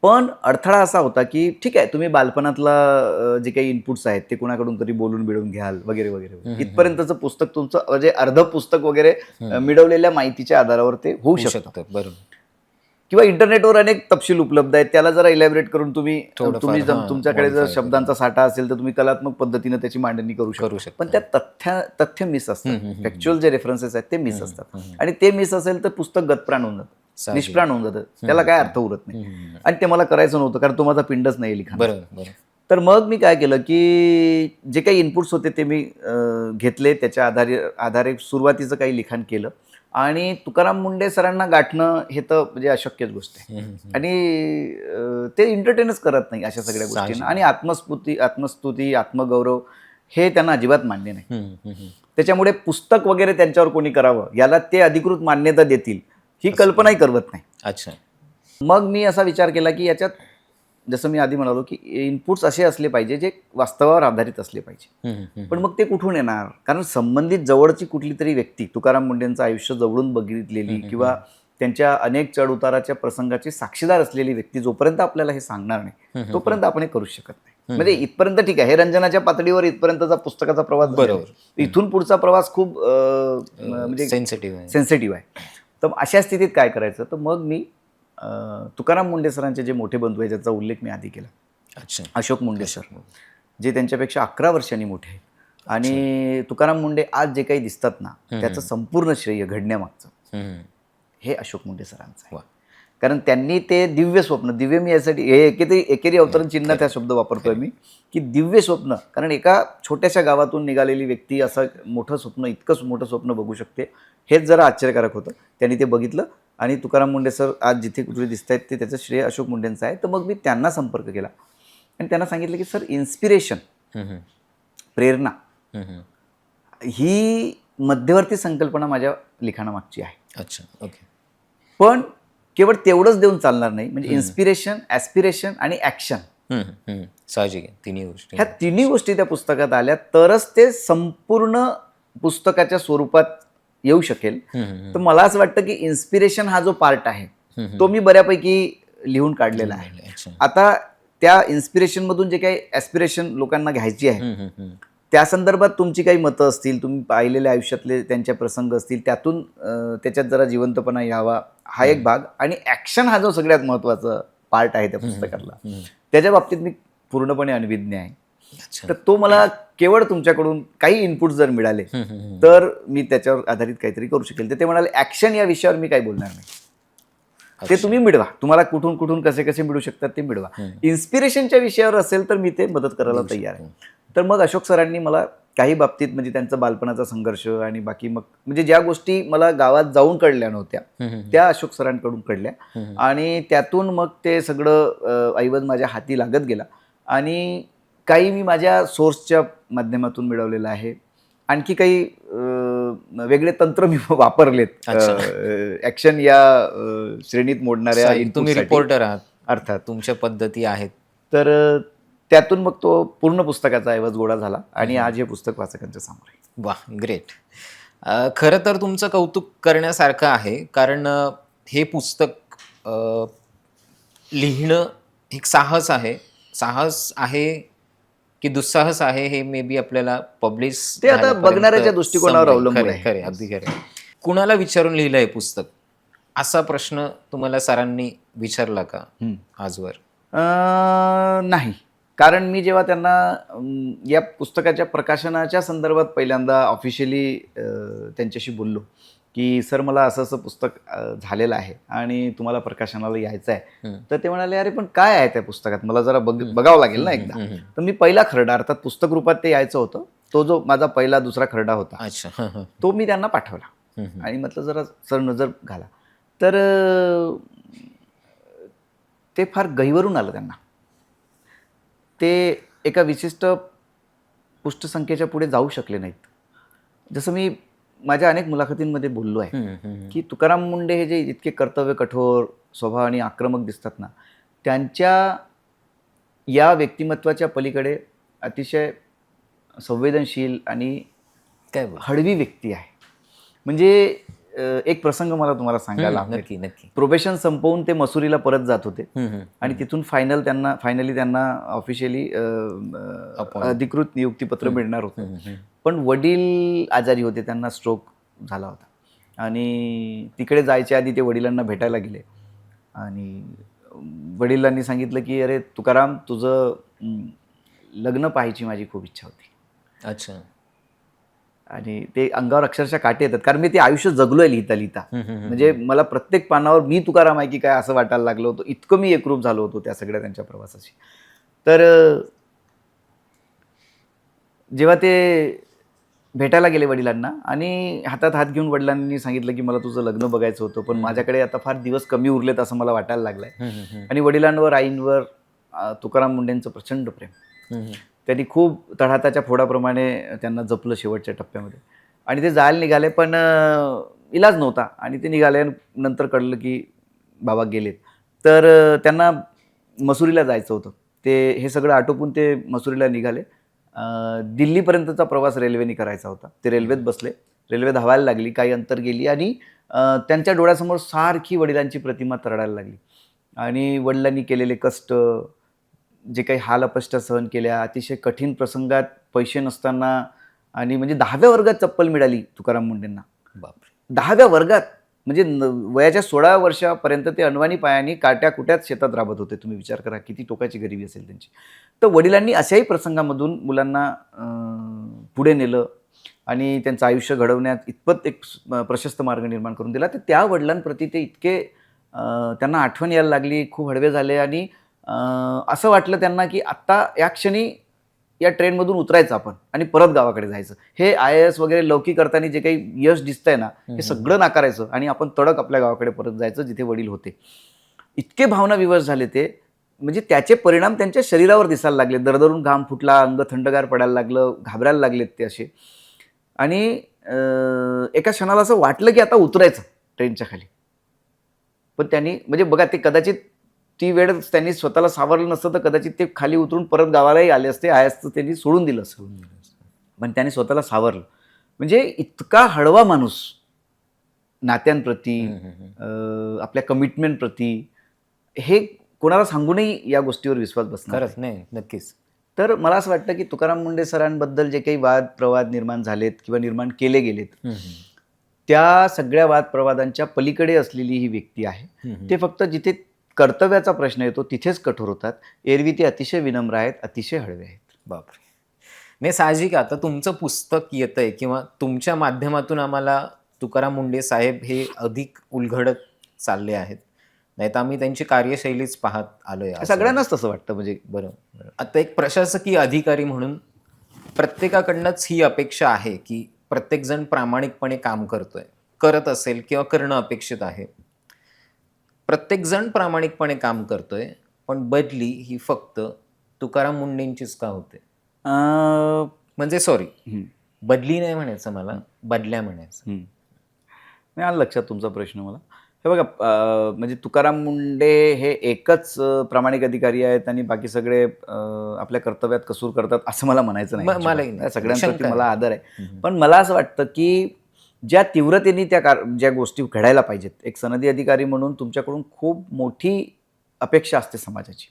पण अडथळा असा होता की ठीक आहे, तुम्ही बालपणातला जे काही इनपुट्स आहेत ते कुणाकडून तरी बोलून बिळून घ्याल वगैरे वगैरे, इथपर्यंतचं पुस्तक तुमचं म्हणजे अर्ध पुस्तक वगैरे मिळवलेल्या माहितीच्या आधारावर ते होऊ शकतं. बरोबर. किंवा इंटरनेटवर अनेक तपशील उपलब्ध आहेत, त्याला जरा इलॅबोरेट करून तुम्ही तुमच्याकडे जर शब्दांचा साठा असेल तर तुम्ही कलात्मक पद्धतीने त्याची मांडणी करू शकता. पण त्यात तथ्य मिस असतात, फॅक्च्युअल जे रेफरन्सेस आहेत ते मिस असतात. आणि ते मिस असेल तर पुस्तक गतप्राण होऊन जातं, निष्प्राण होऊन जातं, त्याला काय अर्थ उरत नाही. आणि ते मला करायचं नव्हतं, कारण तो माझा पिंडच नाही लिखाण. तर मग मी काय केलं की जे काही इनपुट्स होते ते मी घेतले, त्याच्या आधारे सुरुवातीचं काही लिखाण केलं. आणि तुकाराम मुंडे सरांना गाठणं हे तर म्हणजे अशक्यच गोष्ट आहे. आणि ते एंटरटेनच करत नाही अशा सगळ्या गोष्टींना. आणि आत्मस्तुती, आत्मगौरव हे त्यांना अजिबात मान्य नाही. त्याच्यामुळे पुस्तक वगैरे त्यांच्यावर कोणी करावं, याला ते अधिकृत मान्यता देतील ही कल्पनाही करवत नाही. अच्छा. मग मी असा विचार केला की याच्यात जसं मी आधी म्हणालो की इनपुट्स असे असले पाहिजे जे वास्तवावर आधारित असले पाहिजे. पण मग ते कुठून येणार, कारण संबंधित जवळची कुठली तरी व्यक्ती, तुकाराम मुंडेंचं आयुष्य जवळून बघितलेली किंवा त्यांच्या अनेक चढ उताराच्या प्रसंगाची साक्षीदार असलेली व्यक्ती जोपर्यंत आपल्याला हे सांगणार नाही तोपर्यंत आपण हे करू शकत नाही. म्हणजे इथपर्यंत ठीक आहे, हे रंजनाच्या पातळीवर इथपर्यंतचा पुस्तकाचा प्रवास, बरोबर. इथून पुढचा प्रवास खूप म्हणजे सेन्सिटिव्ह आहे. तर अशा स्थितीत काय करायचं, तर मग मी तुकाराम मुंडे सरांचे जे मोठे बंधू आहेत ज्याचा उल्लेख मी आधी केला, अशोक मुंडे सर, जे त्यांच्यापेक्षा 11 वर्षांनी मोठे आहेत. आणि तुकाराम मुंडे आज जे काही दिसतात ना, त्याचं संपूर्ण श्रेय घडण्यामागचं हे अशोक मुंडे सरांचं आहे. कारण त्यांनी ते दिव्य स्वप्न, दिव्य मी यासाठी हे एकेरी अवतरण चिन्ह त्या शब्द वापरतोय मी, की दिव्य स्वप्न. कारण एका छोट्याशा गावातून निघालेली व्यक्ती असं मोठं स्वप्न, इतकं मोठं स्वप्न बघू शकते, हेच जरा आश्चर्यकारक होतं. त्यांनी ते बघितलं. आणि तुकाराम मुंडे सर आज जिथे कुठे दिसत आहेत ते त्याचं श्रेय अशोक मुंडेंचं आहे. तर मग मी त्यांना संपर्क केला आणि त्यांना सांगितलं की सर, इन्स्पिरेशन, प्रेरणा ही मध्यवर्ती संकल्पना माझ्या लिखाणामागची आहे. अच्छा, ओके. पण केवळ तेवढंच देऊन चालणार नाही. म्हणजे इन्स्पिरेशन, ॲस्पिरेशन आणि ॲक्शन, साहजिक आहे, तिन्ही गोष्टी, ह्या तिन्ही गोष्टी त्या पुस्तकात आल्या तरच ते संपूर्ण पुस्तकाच्या स्वरूपात येऊ शकेल. तर मला असं वाटतं की इन्स्पिरेशन हा जो पार्ट आहे तो मी बऱ्यापैकी लिहून काढलेला आहे. आता त्या इन्स्पिरेशन मधून जे काही ॲस्पिरेशन लोकांना घ्यायची आहे त्या संदर्भात तुमची काही मतं असतील, तुम्ही पाहिलेल्या आयुष्यातले त्यांचे प्रसंग असतील, त्यातून त्याच्यात जरा जिवंतपणा यावा हा एक भाग. आणि ॲक्शन हा जो सगळ्यात महत्त्वाचा पार्ट आहे त्या पुस्तकातला, त्याच्या बाबतीत मी पूर्णपणे अनभिज्ञ आहे. तर तो मला केवळ तुमच्याकडून काही इनपुट जर मिळाले तर मी त्याच्यावर आधारित काहीतरी करू शकेल. तर ते म्हणाले ॲक्शन या विषयावर मी काही बोलणार नाही, ते तुम्ही मिळवा, तुम्हाला कुठून कुठून कसे कसे मिळू शकतात ते मिळवा. इन्स्पिरेशनच्या विषयावर असेल तर मी ते मदत करायला तयार आहे. तर मग अशोक सरांनी मला काही बाबतीत म्हणजे त्यांचा बालपणाचा संघर्ष आणि बाकी मग म्हणजे ज्या गोष्टी मला गावात जाऊन कळल्या नव्हत्या त्या अशोक सरांकडून कळल्या. आणि त्यातून मग ते सगळं ऐवज माझ्या हाती लागत गेला. आणि काही मी माझ्या सोर्सच्या माध्यमातून मिळवलेलं आहे. आणखी काही वेगळे तंत्र मी वापरलेत ॲक्शन या श्रेणीत मोडणाऱ्या. तुम्ही रिपोर्टर आहात, अर्थात तुमच्या पद्धती आहेत. तर त्यातून मग तो पूर्ण पुस्तकाचा ऐवज गोळा झाला आणि आज हे पुस्तक वाचकांच्या समोर आहे. वा, ग्रेट. खरं तर तुमचं कौतुक करण्यासारखं आहे, कारण हे पुस्तक लिहिणं एक साहस आहे. साहस आहे की दुस्साहस आहे हे मे बी आपल्याला पब्लिश ते आता बघणाऱ्याच्या दृष्टिकोनावर अवलंबून आहे. खरे, अगदी खरे. कुणाला विचारून लिहिलं हे पुस्तक असा प्रश्न तुम्हाला सरांनी विचारला का आजवर? नाही, कारण मी जेव्हा त्यांना या पुस्तकाच्या प्रकाशनाच्या संदर्भात पहिल्यांदा ऑफिशियली त्यांच्याशी बोललो की सर मला असं असं पुस्तक झालेलं आहे आणि तुम्हाला प्रकाशनाला यायचं आहे, तर ते म्हणाले अरे पण काय आहे त्या पुस्तकात, मला जरा बघावं लागेल ना एकदा. तर मी पहिला खरडा, अर्थात पुस्तक रूपात ते यायचं होतं, तो जो माझा पहिला दुसरा खरडा होता तो मी त्यांना पाठवला आणि म्हटलं जरा सर नजर घाला. तर ते फार गहिवरून आलं त्यांना. ते एका विशिष्ट पुष्टसंख्येच्या पुढे जाऊ शकले नाहीत. जसं मी माझ्या अनेक मुलाखतींमध्ये बोललो आहे की तुकाराम मुंडे हे जे इतके कर्तव्य कठोर स्वभाव आणि आक्रमक दिसतात ना, त्यांच्या या व्यक्तिमत्वाच्या पलीकडे अतिशय संवेदनशील आणि काय बोल हळवी व्यक्ती आहे. म्हणजे एक प्रसंग मला तुम्हाला सांगायला आवडेल. नक्की नक्की. प्रोबेशन संपवून ते मसुरीला परत जात होते आणि तिथून फायनली त्यांना ऑफिशियली अधिकृत नियुक्तीपत्र मिळणार होतं. पण वडील आजारी होते, त्यांना स्ट्रोक झाला होता आणि तिकडे जायच्या आधी ते वडिलांना भेटायला गेले आणि वडिलांनी सांगितलं की अरे तुकाराम, तुझं लग्न पाहायची माझी खूप इच्छा होती. अच्छा. आणि ते अंगावर अक्षरशः काटे येतात, कारण मी ते आयुष्य जगलोय लिहिता लिहिता. म्हणजे मला प्रत्येक पानावर मी तुकाराम आहे की काय असं वाटायला लागलं होतं, इतकं मी एकरूप झालो होतो त्या सगळ्या त्यांच्या प्रवासाशी. तर जेव्हा ते भेटायला गेले वडिलांना आणि हातात हात घेऊन वडिलांनी सांगितलं की मला तुझं लग्न बघायचं होतं, पण माझ्याकडे आता फार दिवस कमी उरलेत असं मला वाटायला लागलंय. आणि वडिलांवर आईंवर तुकाराम मुंडेंचं प्रचंड प्रेम. त्यांनी खूप तळहाताच्या फोडाप्रमाणे त्यांना जपलं शेवटच्या टप्प्यामध्ये आणि ते जायला निघाले, पण इलाज नव्हता आणि ते निघाल्यानंतर कळलं की बाबा गेलेत. तर त्यांना मसुरीला जायचं होतं. ते हे सगळं आटोपून ते मसुरीला निघाले. दिल्लीपर्यंतचा प्रवास रेल्वेने करायचा होता. ते रेल्वेत बसले, रेल्वे धावायला लागली, काही अंतर गेली आणि त्यांच्या डोळ्यासमोर सारखी वडिलांची प्रतिमा तरळायला लागली आणि वडिलांनी केलेले कष्ट, जे काही हाल अपष्ट सहन केल्या, अतिशय कठीण प्रसंगात पैसे नसताना आणि म्हणजे 10व्या वर्गात चप्पल मिळाली तुकाराम मुंडेंना. बापरे. 10व्या वर्गात म्हणजे वयाच्या 16 वर्षापर्यंत ते अनवाणी पायाने काट्या कुट्यात शेतात राबत होते. तुम्ही विचार करा किती टोकाची गरिबी असेल त्यांची. तर वडिलांनी अशाही प्रसंगामधून मुलांना पुढे नेलं आणि त्यांचं आयुष्य घडवण्यात इतपत एक प्रशस्त मार्ग निर्माण करून दिला. तर त्या वडिलांप्रती ते इतके त्यांना आठवण यायला लागली, खूप हळवे झाले आणि असं वाटलं त्यांना की आत्ता या क्षणी या ट्रेनमधून उतरायचं आपण आणि परत गावाकडे जायचं. हे IAS वगैरे लौकिक करताना जे काही यश दिसतंय ना, हे सगळं नाकारायचं आणि आपण तडक आपल्या गावाकडे परत जायचं जिथे वडील होते. इतके भावना विवश झाले ते, म्हणजे त्याचे परिणाम त्यांच्या शरीरावर दिसायला लागले. दरदरून घाम फुटला, अंग थंडगार पडायला लागलं, घाबरायला लागलेत ते असे. आणि एका क्षणाला असं वाटलं की आता उतरायचं ट्रेनच्या खाली. पण त्यांनी म्हणजे बघा, ते कदाचित ती वेळ त्यांनी स्वतःला सावरलं नसतं तर कदाचित ते खाली उतरून परत गावालाही आले असते. आयासचं त्यांनी सोडून दिलं असं. पण त्यांनी स्वतःला सावरलं. म्हणजे इतका हळवा माणूस नात्यांप्रती, आपल्या कमिटमेंटप्रती, हे कोणाला सांगूनही या गोष्टीवर विश्वास बसणार नाही. नक्कीच. तर मला असं वाटतं की तुकाराम मुंडे सरांबद्दल जे काही वाद प्रवाद निर्माण झालेत किंवा निर्माण केले गेलेत, त्या सगळ्या वाद प्रवादांच्या पलीकडे असलेली ही व्यक्ती आहे. ते फक्त जिथे कर्तव्याचा प्रश्न येतो तिथेच कठोर होतात. एरवी ते अतिशय विनम्र आहेत, अतिशय हळवे आहेत. बापरे. नाही, साहजिक. आता तुमचं पुस्तक येतंय किंवा तुमच्या माध्यमातून आम्हाला तुकाराम मुंडे साहेब हे अधिक उलगडत चालले आहेत. नाही तर आम्ही त्यांची कार्यशैलीच पाहत आलोय. सगळ्यांनाच तसं वाटतं. म्हणजे बरोबर. आता एक प्रशासकीय अधिकारी म्हणून प्रत्येकाकडनंच ही अपेक्षा आहे की प्रत्येकजण प्रामाणिकपणे काम करत असेल किंवा करणं अपेक्षित आहे. प्रत्येकजण प्रामाणिकपणे काम करतोय, पण बदली ही फक्त तुकाराम मुंडेंचीच का होते? म्हणजे सॉरी, बदली नाही म्हणायचं मला, बदल्या म्हणायचं. नाही आलं लक्षात तुमचा प्रश्न मला. हे बघा, म्हणजे तुकाराम मुंडे हे एकच प्रामाणिक अधिकारी आहेत आणि बाकी सगळे आपल्या कर्तव्यात कसूर करतात असं मला म्हणायचं नाही. सगळ्यांप्रती मला आदर आहे. पण मला असं वाटतं की ज्या तीव्रतेने ज्या गोष्टी घडायला पाहिजेत, एक सनदी अधिकारी म्हणून तुमच्याकडून खूप मोठी अपेक्षा असते समाजाची.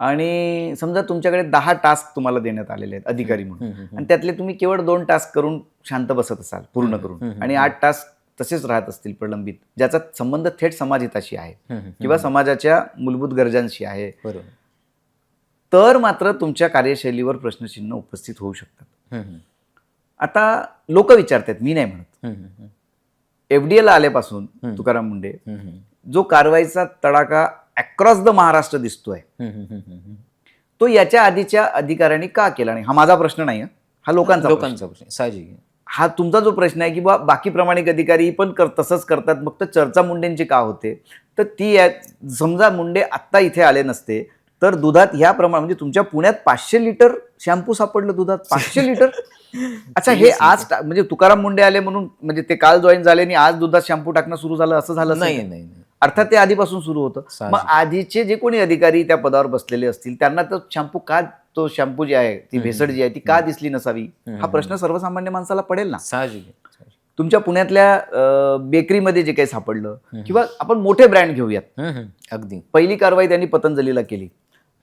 आणि समजा तुमच्याकडे 10 टास्क तुम्हाला देण्यात आलेले आहेत अधिकारी म्हणून, आणि त्यातले तुम्ही केवळ 2 टास्क करून शांत बसत असाल पूर्ण करून, आणि 8 टास्क तसेच राहत असतील प्रलंबित, ज्याचा संबंध थेट समाजहिताशी आहे किंवा समाजाच्या मूलभूत गरजांशी आहे, तर मात्र तुमच्या कार्यशैलीवर प्रश्नचिन्ह उपस्थित होऊ शकतात. आता लोक विचारतात, मी नाही म्हणत. FDL आल्यापासून तुकाराम मुंडे जो कारवाईचा तडाखा अक्रॉस द महाराष्ट्र दिसतोय, तो याच्या आधीच्या अधिकाऱ्यांनी का केला नाही? हा माझा प्रश्न नाही, हा लोकांचा प्रश्न. साहजिक. हा तुमचा जो प्रश्न आहे की बाकी प्रामाणिक अधिकारी पण तसंच करतात, फक्त चर्चा मुंडेंची का होते? तर ती समजा मुंडे आत्ता इथे आले नसते तर दुधात ह्या प्रमाण म्हणजे तुमच्या पुण्यात 500 लिटर शॅम्पू सापडलं दुधात, 500 लिटर. अच्छा, हे आज म्हणजे तुकाराम मुंडे आले म्हणून म्हणजे ते काल जॉईन झाले आणि आज दुधात शॅम्पू टाकणं सुरू झालं असं झालं नाही असेल? नाही नाही. अर्थात ते आधीपासून सुरू होतं. साहजिक. मग आधीचे जे कोणी अधिकारी त्या पदावर बसलेले असतील त्यांना तो शॅम्पू जी आहे ती भेसळ जी आहे ती का दिसली नसावी, हा प्रश्न सर्वसामान्य माणसाला पडेल ना. साहजिक आहे. तुमच्या पुण्यातल्या बेकरीमध्ये जे काही सापडलं, किंवा आपण मोठे ब्रँड घेऊयात, अगदी. पहिली कारवाई त्यांनी पतंजलीला केली.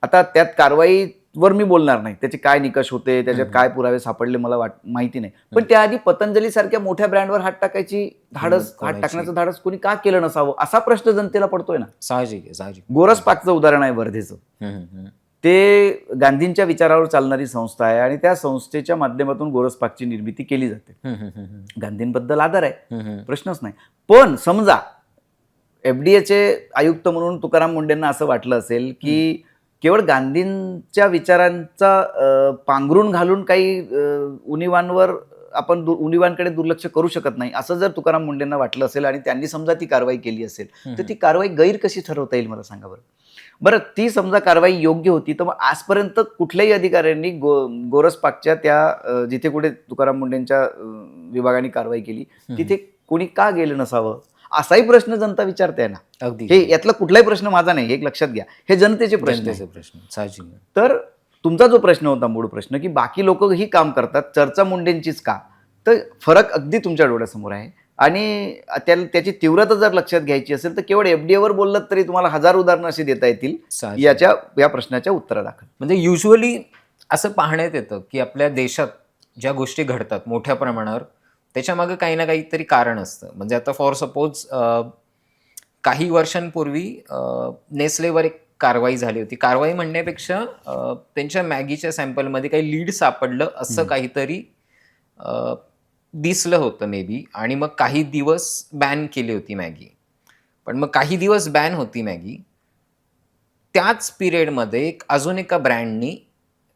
आता त्यात कारवाईवर मी बोलणार नाही, त्याचे काय निकष होते, त्याच्यात काय पुरावे सापडले मला माहिती नाही. पण त्याआधी पतंजली सारख्या मोठ्या ब्रँडवर हात टाकण्याचं धाडस कोणी का केलं नसावं असा प्रश्न जनतेला पडतोय ना. साहजिक आहे. साहजिक. गोरस पाकचं उदाहरण आहे वर्धेचं. ते गांधींच्या विचारावर चालणारी संस्था आहे आणि त्या संस्थेच्या माध्यमातून गोरस पाकची निर्मिती केली जाते. गांधींबद्दल आदर आहे, प्रश्नच नाही. पण समजा एफडीएचे आयुक्त म्हणून तुकाराम मुंडेंना असं वाटलं असेल की केवळ गांधींच्या विचारांचा पांघरून घालून काही उणिवांकडे दुर्लक्ष करू शकत नाही असं जर तुकाराम मुंडेंना वाटलं असेल आणि त्यांनी समजा ती कारवाई केली असेल, तर ती कारवाई गैर कशी ठरवता येईल मला सांगा बरं. ती समजा कारवाई योग्य होती तर मग आजपर्यंत कुठल्याही अधिकाऱ्यांनी गोरस पाकच्या त्या जिथे कुठे तुकाराम मुंडेंच्या विभागाने कारवाई केली तिथे कोणी का गेलं नसावं असाही प्रश्न जनता विचारते ना. अगदी. हे यातला कुठलाही प्रश्न माझा नाही, एक लक्षात घ्या, हे जनतेचे प्रश्न आहेत. प्रश्न साहजिक आहे. तर तुमचा जो प्रश्न होता मूळ प्रश्न की बाकी लोक ही काम करतात, चर्चा मुंडेंचीच का, तर फरक अगदी तुमच्या डोळ्यासमोर आहे. आणि त्याची तीव्रता जर लक्षात घ्यायची असेल तर केवळ एफडीएवर बोललात तरी तुम्हाला 1000 उदाहरणं अशी देता येतील या प्रश्नाच्या उत्तरादाखल. म्हणजे युजली असं पाहण्यात येतं की आपल्या देशात ज्या गोष्टी घडतात मोठ्या प्रमाणावर त्याच्यामागे काही ना काहीतरी कारण असतं. म्हणजे आता फॉर सपोज काही वर्षांपूर्वी नेस्लेवर एक कारवाई झाली होती. कारवाई म्हणण्यापेक्षा त्यांच्या मॅगीच्या सॅम्पलमध्ये काही लीड सापडलं असं काहीतरी दिसलं होतं मे बी. आणि मग काही दिवस बॅन केली होती मॅगी. पण मग काही दिवस बॅन होती मॅगी, त्याच पिरियडमध्ये अजून एका ब्रँडनी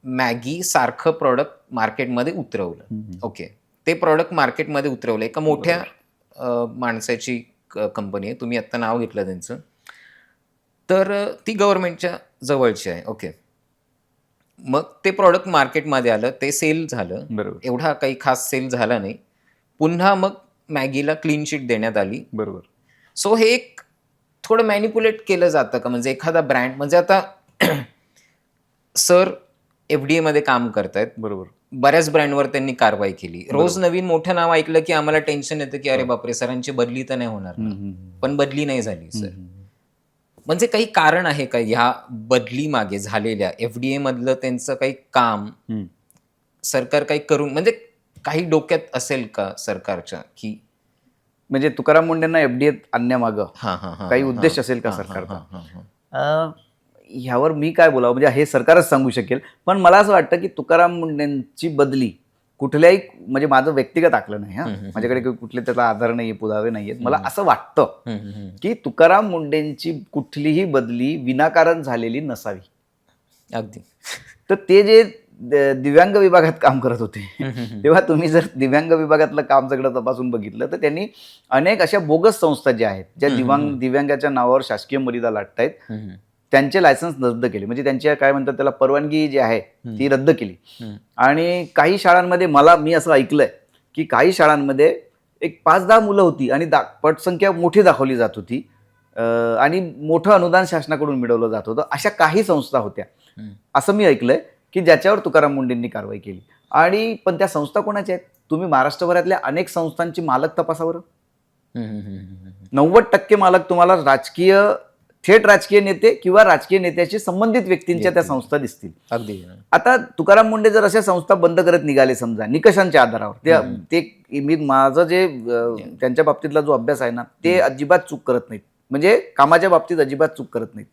मॅगी सारखं प्रॉडक्ट मार्केटमध्ये उतरवलं. ओके, ते प्रॉडक्ट मार्केटमध्ये उतरवलं एका मोठ्या माणसाची कंपनी आहे, तुम्ही आत्ता नाव घेतलं त्यांचं, तर ती गव्हर्नमेंटच्या जवळची आहे. ओके, मग ते प्रॉडक्ट मार्केटमध्ये आलं, ते सेल झालं. बरोबर. एवढा काही खास सेल झाला नाही. पुन्हा मग मॅगीला क्लीन शीट देण्यात आली. बरोबर. सो हे एक थोडं मॅनिप्युलेट केलं जातं का, म्हणजे एखादा ब्रँड, म्हणजे आता सर एफडीए मध्ये काम करतायत, बरोबर, बऱ्याच ब्रँडवर त्यांनी कारवाई केली. रोज नवीन मोठं नाव ऐकलं की आम्हाला टेन्शन येतं की अरे बापरे सरांची बदली तर नाही होणार ना. पण बदली नाही झाली सर. म्हणजे काही कारण आहे का ह्या बदली मागे झालेल्या? एफडीए मधलं त्यांचं काही काम सरकार काही करून, म्हणजे काही डोक्यात असेल का सरकारच्या, की म्हणजे तुकाराम मुंडेंना एफडीए आणण्यामागं काही उद्देश असेल का सरकारचा? ह्यावर मी काय बोलावं, म्हणजे हे सरकारच सांगू शकेल. पण मला असं वाटतं की तुकाराम मुंडेंची बदली कुठल्याही, म्हणजे माझं व्यक्तिगत आकलन आहे, माझ्याकडे कुठले त्याला आधार नाहीये, पुरावे नाहीयेत, मला असं वाटतं की तुकाराम मुंडेंची कुठलीही बदली विनाकारण झालेली नसावी. अगदी. तर ते जे दिव्यांग विभागात काम करत होते तेव्हा तुम्ही जर दिव्यांग विभागातलं काम सगळं तपासून बघितलं तर त्यांनी अनेक अशा बोगस संस्था ज्या आहेत ज्या दिव्यांगाच्या नावावर शासकीय मर्यादा लाटतायत त्यांचे लायसन्स रद्द केले. म्हणजे त्यांची काय म्हणतात त्याला परवानगी जी आहे ती रद्द केली. आणि काही शाळांमध्ये मी असं ऐकलंय की काही शाळांमध्ये एक 5-10 मुलं होती आणि पटसंख्या मोठी दाखवली जात होती आणि मोठं अनुदान शासनाकडून मिळवलं जात होतं. अशा काही संस्था होत्या असं मी ऐकलंय की ज्याच्यावर तुकाराम मुंडेंनी कारवाई केली. आणि पण त्या संस्था कोणाच्या आहेत? तुम्ही महाराष्ट्रभरातल्या अनेक संस्थांची मालक तपासावर. 90% मालक तुम्हाला थेट राजकीय नेते किंवा राजकीय नेत्याशी संबंधित व्यक्तींच्या त्या संस्था दिसतील. अगदी. आता तुकाराम मुंडे जर अशा संस्था बंद करत निघाले समजा निकषांच्या आधारावर, ते माझं जे त्यांच्या बाबतीतला जो अभ्यास आहे ना ते अजिबात चूक करत नाहीत, म्हणजे कामाच्या बाबतीत अजिबात चूक करत नाहीत,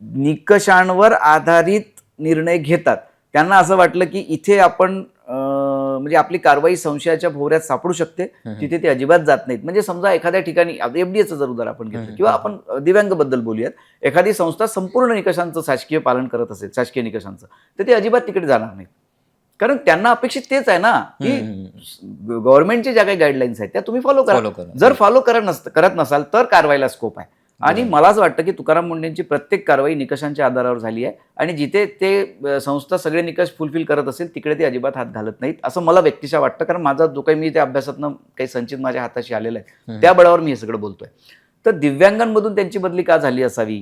निकषांवर आधारित निर्णय घेतात. त्यांना असं वाटलं की इथे आपण म्हणजे आपली कारवाई संशयाच्या भोवऱ्यात सापडू शकते, तिथे ते अजिबात जात नाहीत. म्हणजे समजा एखाद्या ठिकाणी एफडीएचं जर उदाहरण आपण घेतलं किंवा आपण दिव्यांग बद्दल बोलूयात, एखादी संस्था संपूर्ण निकषांचं शासकीय पालन करत असेल, शासकीय निकषांचं, तर ते अजिबात तिकडे जाणार नाहीत. कारण त्यांना अपेक्षित तेच आहे ना की गव्हर्नमेंटच्या ज्या काही गाईडलाईन्स आहेत त्या तुम्ही फॉलो करा. जर फॉलो करत नसाल तर कारवाईला स्कोप आहे. आणि मला असं वाटतं की तुकाराम मुंडेंची प्रत्येक कारवाई निकषांच्या आधारावर झाली आहे आणि जिथे ते संस्था सगळे निकष फुलफिल करत असेल तिकडे ते अजिबात हात घालत नाहीत असं मला व्यक्तिशः वाटतं. कारण माझा जो काही मी त्या अभ्यासातनं काही संचित माझ्या हाताशी आलेला आहे त्या बळावर मी हे सगळं बोलतोय. तर दिव्यांगांमधून त्यांची बदली का झाली असावी,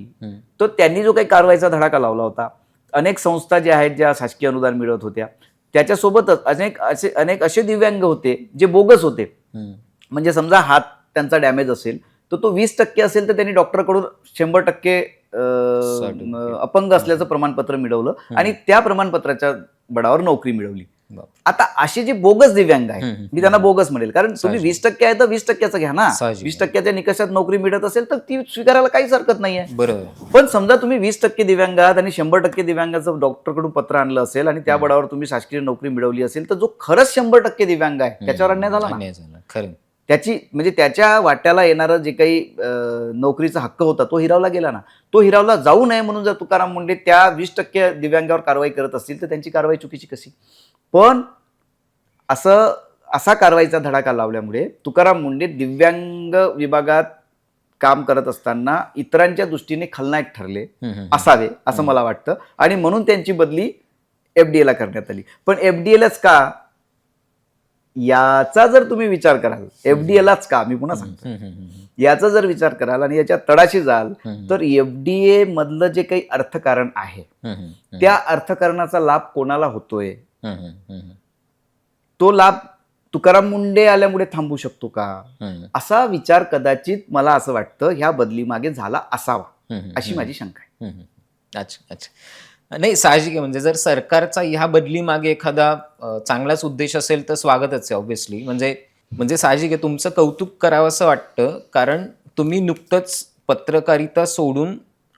तर त्यांनी जो काही कारवाईचा धडाका लावला होता, अनेक संस्था ज्या आहेत ज्या शासकीय अनुदान मिळवत होत्या त्याच्यासोबतच अनेक असे दिव्यांग होते जे बोगस होते. म्हणजे समजा हात त्यांचा डॅमेज असेल तर तो 20% असेल तर त्यांनी डॉक्टरकडून 100% अपंग असल्याचं प्रमाणपत्र मिळवलं आणि त्या प्रमाणपत्राच्या बळावर नोकरी मिळवली. आता अशी जी बोगस दिव्यांग आहे मी त्यांना बोगस म्हणेल, कारण तुम्ही 20% आहे तर 20%चं घ्या ना. 20%च्या निकषात नोकरी मिळत असेल तर ती स्वीकारायला काहीच हरकत नाहीये. बरोबर. पण समजा तुम्ही 20% दिव्यांग आहात आणि 100% दिव्यांगाचं डॉक्टरकडून पत्र आणलं असेल आणि त्या बळावर तुम्ही शासकीय नोकरी मिळवली असेल तर जो खरंच 100% दिव्यांग आहे त्याच्यावर अन्याय झाला ना. खरं. त्याची म्हणजे त्याच्या वाट्याला येणारं जे काही नोकरीचा हक्क होता तो हिरावला गेला ना. तो हिरावला जाऊ नये म्हणून जर तुकाराम मुंडे त्या 20% दिव्यांगावर कारवाई करत असतील तर त्यांची कारवाई चुकीची कशी. पण असा कारवाईचा धडाका लावल्यामुळे तुकाराम मुंडे दिव्यांग विभागात काम करत असताना इतरांच्या दृष्टीने खलनायक ठरले असावे असं मला वाटतं आणि म्हणून त्यांची बदली FDA ला करण्यात आली. पण FDA लाच का याचा जर तुम्ही विचार कराल, FDA लाच का मी पुन्हा सांगतो, याचा जर विचार कराल आणि याच्या तळाशी जाल तर FDA मधलं जे काही अर्थकारण आहे त्या अर्थकारणाचा लाभ कोणाला होतोय, तो लाभ तुकाराम मुंडे आल्यामुळे थांबू शकतो का, असा विचार कदाचित मला असं वाटतं ह्या बदली मागे झाला असावा अशी माझी शंका आहे. अच्छा अच्छा. नाही, साहजिक आहे. म्हणजे जर सरकारचा ह्या बदली मागे एखादा चांगलाच उद्देश असेल तर स्वागतच आहे ऑब्व्हियसली. म्हणजे साहजिक आहे, तुमचं कौतुक करावं असं वाटतं, कारण तुम्ही नुकतंच पत्रकारिता सोडून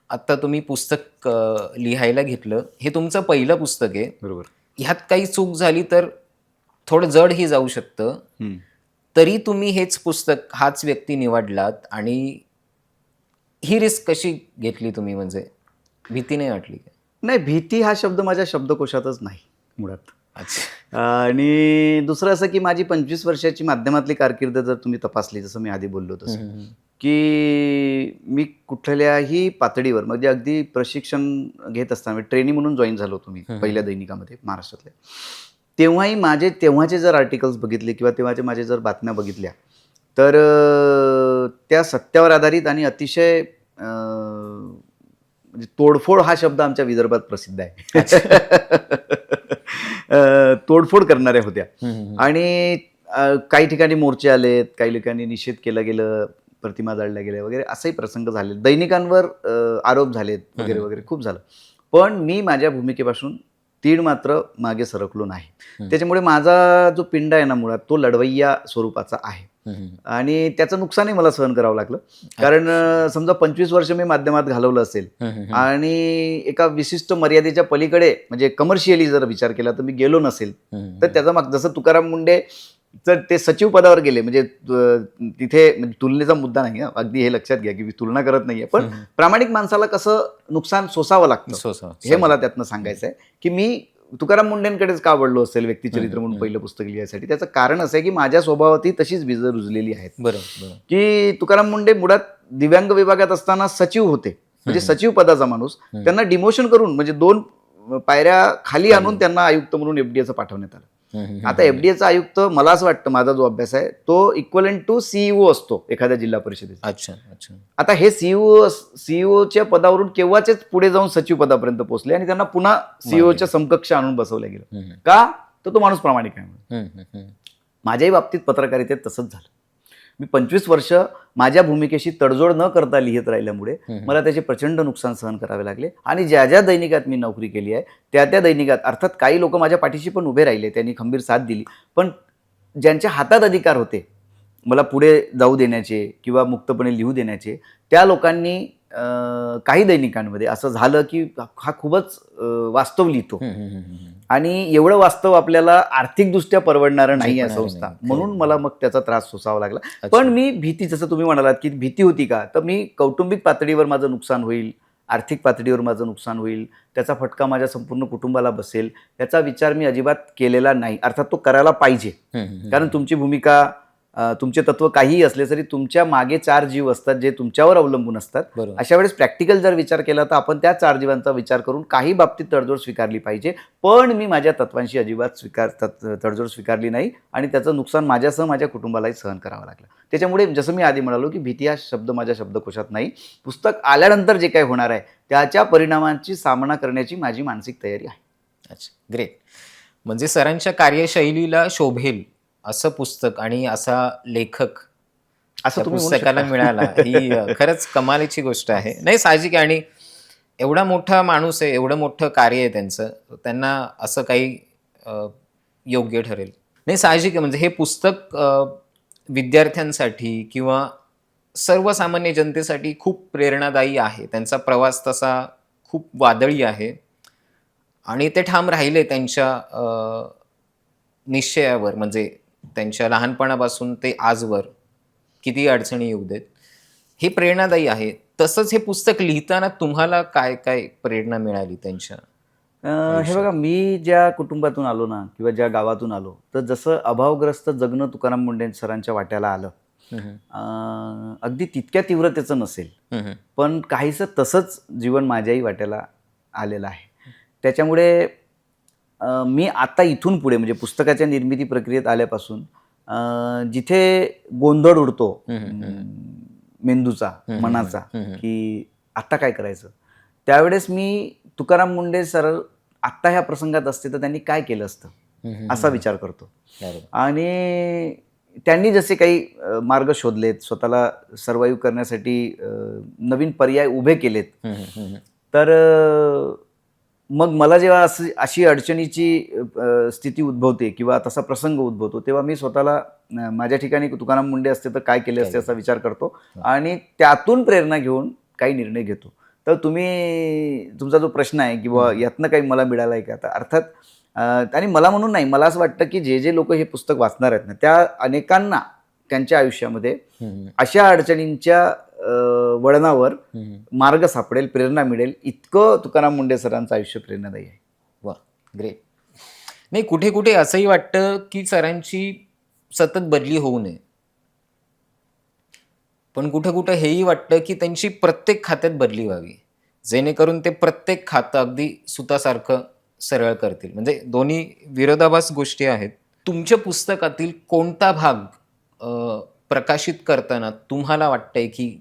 आता तुम्ही पुस्तक लिहायला घेतलं. हे तुमचं पहिलं पुस्तक आहे. बरोबर. ह्यात काही चूक झाली तर थोडं जडही जाऊ शकतं. तरी तुम्ही हेच पुस्तक, हाच व्यक्ती निवडलात आणि ही रिस्क कशी घेतली तुम्ही? म्हणजे भीती नाही वाटली का? नाही, भीती हा शब्द माझ्या शब्दकोशातच नाही मुळात. अच्छा. आणि दुसरं असं की माझी 25 वर्षाची माध्यमातली कारकीर्द जर तुम्ही तपासली, जसं मी आधी बोललो तसं, की मी कुठल्याही पातळीवर म्हणजे अगदी प्रशिक्षण घेत असताना ट्रेनिंग म्हणून जॉईन झालो होतो मी पहिल्या दैनिकामध्ये महाराष्ट्रातल्या. तेव्हाही माझे तेव्हाचे जर आर्टिकल्स बघितले किंवा तेव्हाचे माझे जर बातम्या बघितल्या तर त्या सत्यावर आधारित आणि अतिशय म्हणजे तोडफोड हा शब्द आमच्या विदर्भात प्रसिद्ध आहे. तोडफोड करणाऱ्या होत्या आणि काही ठिकाणी मोर्चे आलेत, काही ठिकाणी निषेध केला गेलं, प्रतिमा जाळल्या गेल्या वगैरे असेही प्रसंग झाले, दैनिकांवर आरोप झालेत वगैरे वगैरे खूप झालं. पण मी माझ्या भूमिकेपासून तीड मात्र मागे सरकलो नाही. त्याच्यामुळे माझा जो पिंड आहे ना मुळात तो लढवय्या स्वरूपाचा आहे आणि त्याचं नुकसानही मला सहन करावं लागलं. कारण समजा 25 वर्ष मी माध्यमात घालवलं असेल आणि एका विशिष्ट मर्यादेच्या पलीकडे म्हणजे कमर्शियली जर विचार केला तर मी गेलो नसेल तर त्याचा माग, जसं तुकाराम मुंडे जर ते सचिव पदावर गेले म्हणजे तिथे म्हणजे तुलनेचा मुद्दा नाही, अगदी हे लक्षात घ्या की मी तुलना करत नाहीये, पण प्रामाणिक माणसाला कसं नुकसान सोसावं लागतं हे मला त्यातनं सांगायचं आहे. की मी तुकाराम मुंडेंकडेच का आवडलो असेल व्यक्तिचरित्र म्हणून पहिलं पुस्तक लिहायसाठी, त्याचं कारण असं आहे की माझ्या स्वभावातही तशीच बीजं रुजलेली आहेत. बरोबर. की तुकाराम मुंडे मुळात दिव्यांग विभागात असताना सचिव होते, म्हणजे सचिव पदाचा माणूस. त्यांना डिमोशन करून म्हणजे 2 पायऱ्या खाली आणून त्यांना आयुक्त म्हणून FDAचं पाठवण्यात आलं. आता FDAचा आयुक्त, मला असं वाटतं, माझा जो अभ्यास आहे तो इक्वलंट टू CEO असतो एखाद्या जिल्हा परिषदेचा. अच्छा अच्छा. आता हे सीईओच्या पदावरून केव्हाचेच पुढे जाऊन सचिव पदापर्यंत पोहोचले आणि त्यांना पुन्हा सीईओच्या समकक्ष आणून बसवलं गेलं. का? तर तो माणूस प्रामाणिक आहे. माझ्याही बाबतीत पत्रकारितेत तसंच झालं. मी 25 वर्ष माझ्या भूमिकेशी तडजोड न करता लिहित राहिल्यामुळे मला त्याचे प्रचंड नुकसान सहन करावे लागले आणि ज्या ज्या दैनिकात मी नोकरी केली आहे त्या दैनिकात अर्थात काही लोक माझ्या पाठीशी पण उभे राहिले, त्यांनी खंबीर साथ दिली, पण ज्यांच्या हातात अधिकार होते मला पुढे जाऊ देण्याचे किंवा मुक्तपणे लिहू देण्याचे, त्या लोकांनी काही दैनिकांमध्ये असं झालं की हा खूपच वास्तव लिहितो आणि एवढं वास्तव आपल्याला आर्थिकदृष्ट्या परवडणारं नाही आहे संस्था, म्हणून मला मग त्याचा त्रास सोसावा लागला. पण मी भीती, जसं तुम्ही म्हणालात की भीती होती का, तर मी कौटुंबिक पातळीवर माझं नुकसान होईल, आर्थिक पातळीवर माझं नुकसान होईल, त्याचा फटका माझ्या संपूर्ण कुटुंबाला बसेल, याचा विचार मी अजिबात केलेला नाही. अर्थात तो करायला पाहिजे, कारण तुमची भूमिका तुमचे तत्व काहीही असले तरी तुमच्या मागे 4 जीव असतात जे तुमच्यावर अवलंबून असतात. बरोबर. अशा वेळेस प्रॅक्टिकल जर विचार केला तर आपण त्या 4 जीवांचा विचार करून काही बाबतीत तडजोड स्वीकारली पाहिजे. पण मी माझ्या तत्वांशी अजिबात तडजोड स्वीकारली नाही आणि त्याचं नुकसान माझ्यासह माझ्या कुटुंबालाही सहन करावं लागलं. त्याच्यामुळे जसं मी आधी म्हणालो की भीती हा शब्द माझ्या शब्दकोशात नाही. पुस्तक आल्यानंतर जे काही होणार आहे त्याच्या परिणामांची सामना करण्याची माझी मानसिक तयारी आहे. अच्छा, ग्रेट. म्हणजे सरांच्या कार्यशैलीला शोभेल असं पुस्तक आणि असा लेखक असं त्या तुम्ही म्हणू पुस्तकाला शकता. मिळाला ही खरंच कमालीची गोष्ट आहे. नाही, साहजिक आहे. आणि एवढा मोठा माणूस आहे, एवढं मोठं कार्य आहे त्यांचं, त्यांना असं काही योग्य ठरेल. नाही, साहजिक आहे. म्हणजे हे पुस्तक विद्यार्थ्यांसाठी किंवा सर्वसामान्य जनतेसाठी खूप प्रेरणादायी आहे. त्यांचा प्रवास तसा खूप वादळी आहे आणि ते ठाम राहिले त्यांच्या निश्चयावर. म्हणजे त्यांच्या लहानपणापासून ते आजवर किती अडचणी येऊ देत, हे प्रेरणादायी आहे. तसंच हे पुस्तक लिहिताना तुम्हाला काय काय प्रेरणा मिळाली त्यांच्या? हे बघा, मी ज्या कुटुंबातून आलो ना किंवा ज्या गावातून आलो, तर जसं अभावग्रस्त जगणं तुकाराम मुंडे सरांच्या वाट्याला आलं, अगदी तितक्या तीव्रतेचं नसेल पण काहीसं तसंच जीवन माझ्याही वाट्याला आलेलं आहे. त्याच्यामुळे मी आता इथून पुढे म्हणजे पुस्तकाच्या निर्मिती प्रक्रियेत आल्यापासून जिथे गोंधळ उडतो मेंदूचा, मनाचा, की आत्ता काय करायचं, त्यावेळेस मी तुकाराम मुंडे सर आत्ता ह्या प्रसंगात असते तर त्यांनी काय केलं असतं असा विचार करतो. आणि त्यांनी जसे काही मार्ग शोधलेत, स्वतःला सर्वाईव्ह करण्यासाठी नवीन पर्याय उभे केलेत, तर मग मला जेव्हा अशी अडचणीची स्थिती उद्भवते किंवा तसा प्रसंग उद्भवतो तेव्हा मी स्वतःला माझ्या ठिकाणी तुकाराम मुंडे असते तर काय केले असते असा विचार करतो आणि त्यातून प्रेरणा घेऊन काही निर्णय घेतो. तर तुमचा जो प्रश्न आहे की बुवा यातनं काही मला मिळालं आहे का, तर अर्थात आणि मला म्हणून नाही, मला असं वाटतं की जे लोक हे पुस्तक वाचणार आहेत ना त्या अनेकांना त्यांच्या आयुष्यामध्ये अशा अडचणींच्या वळणावर मार्ग सापडेल, प्रेरणा मिळेल, इतकं तुकाराम मुंडे सरांचं आयुष्य प्रेरणादायी आहे. वा, ग्रेट. नाही, कुठे कुठे असंही वाटतं की सरांची सतत बदली होऊ नये, पण कुठं कुठं हेही वाटतं की त्यांची प्रत्येक खात्यात बदली व्हावी, जेणेकरून ते प्रत्येक खातं अगदी सुतासारखं सरळ करतील. म्हणजे दोन्ही विरोधाभास गोष्टी आहेत. तुमच्या पुस्तकातील कोणता भाग प्रकाशित करताना तुम्हाला वाटतंय की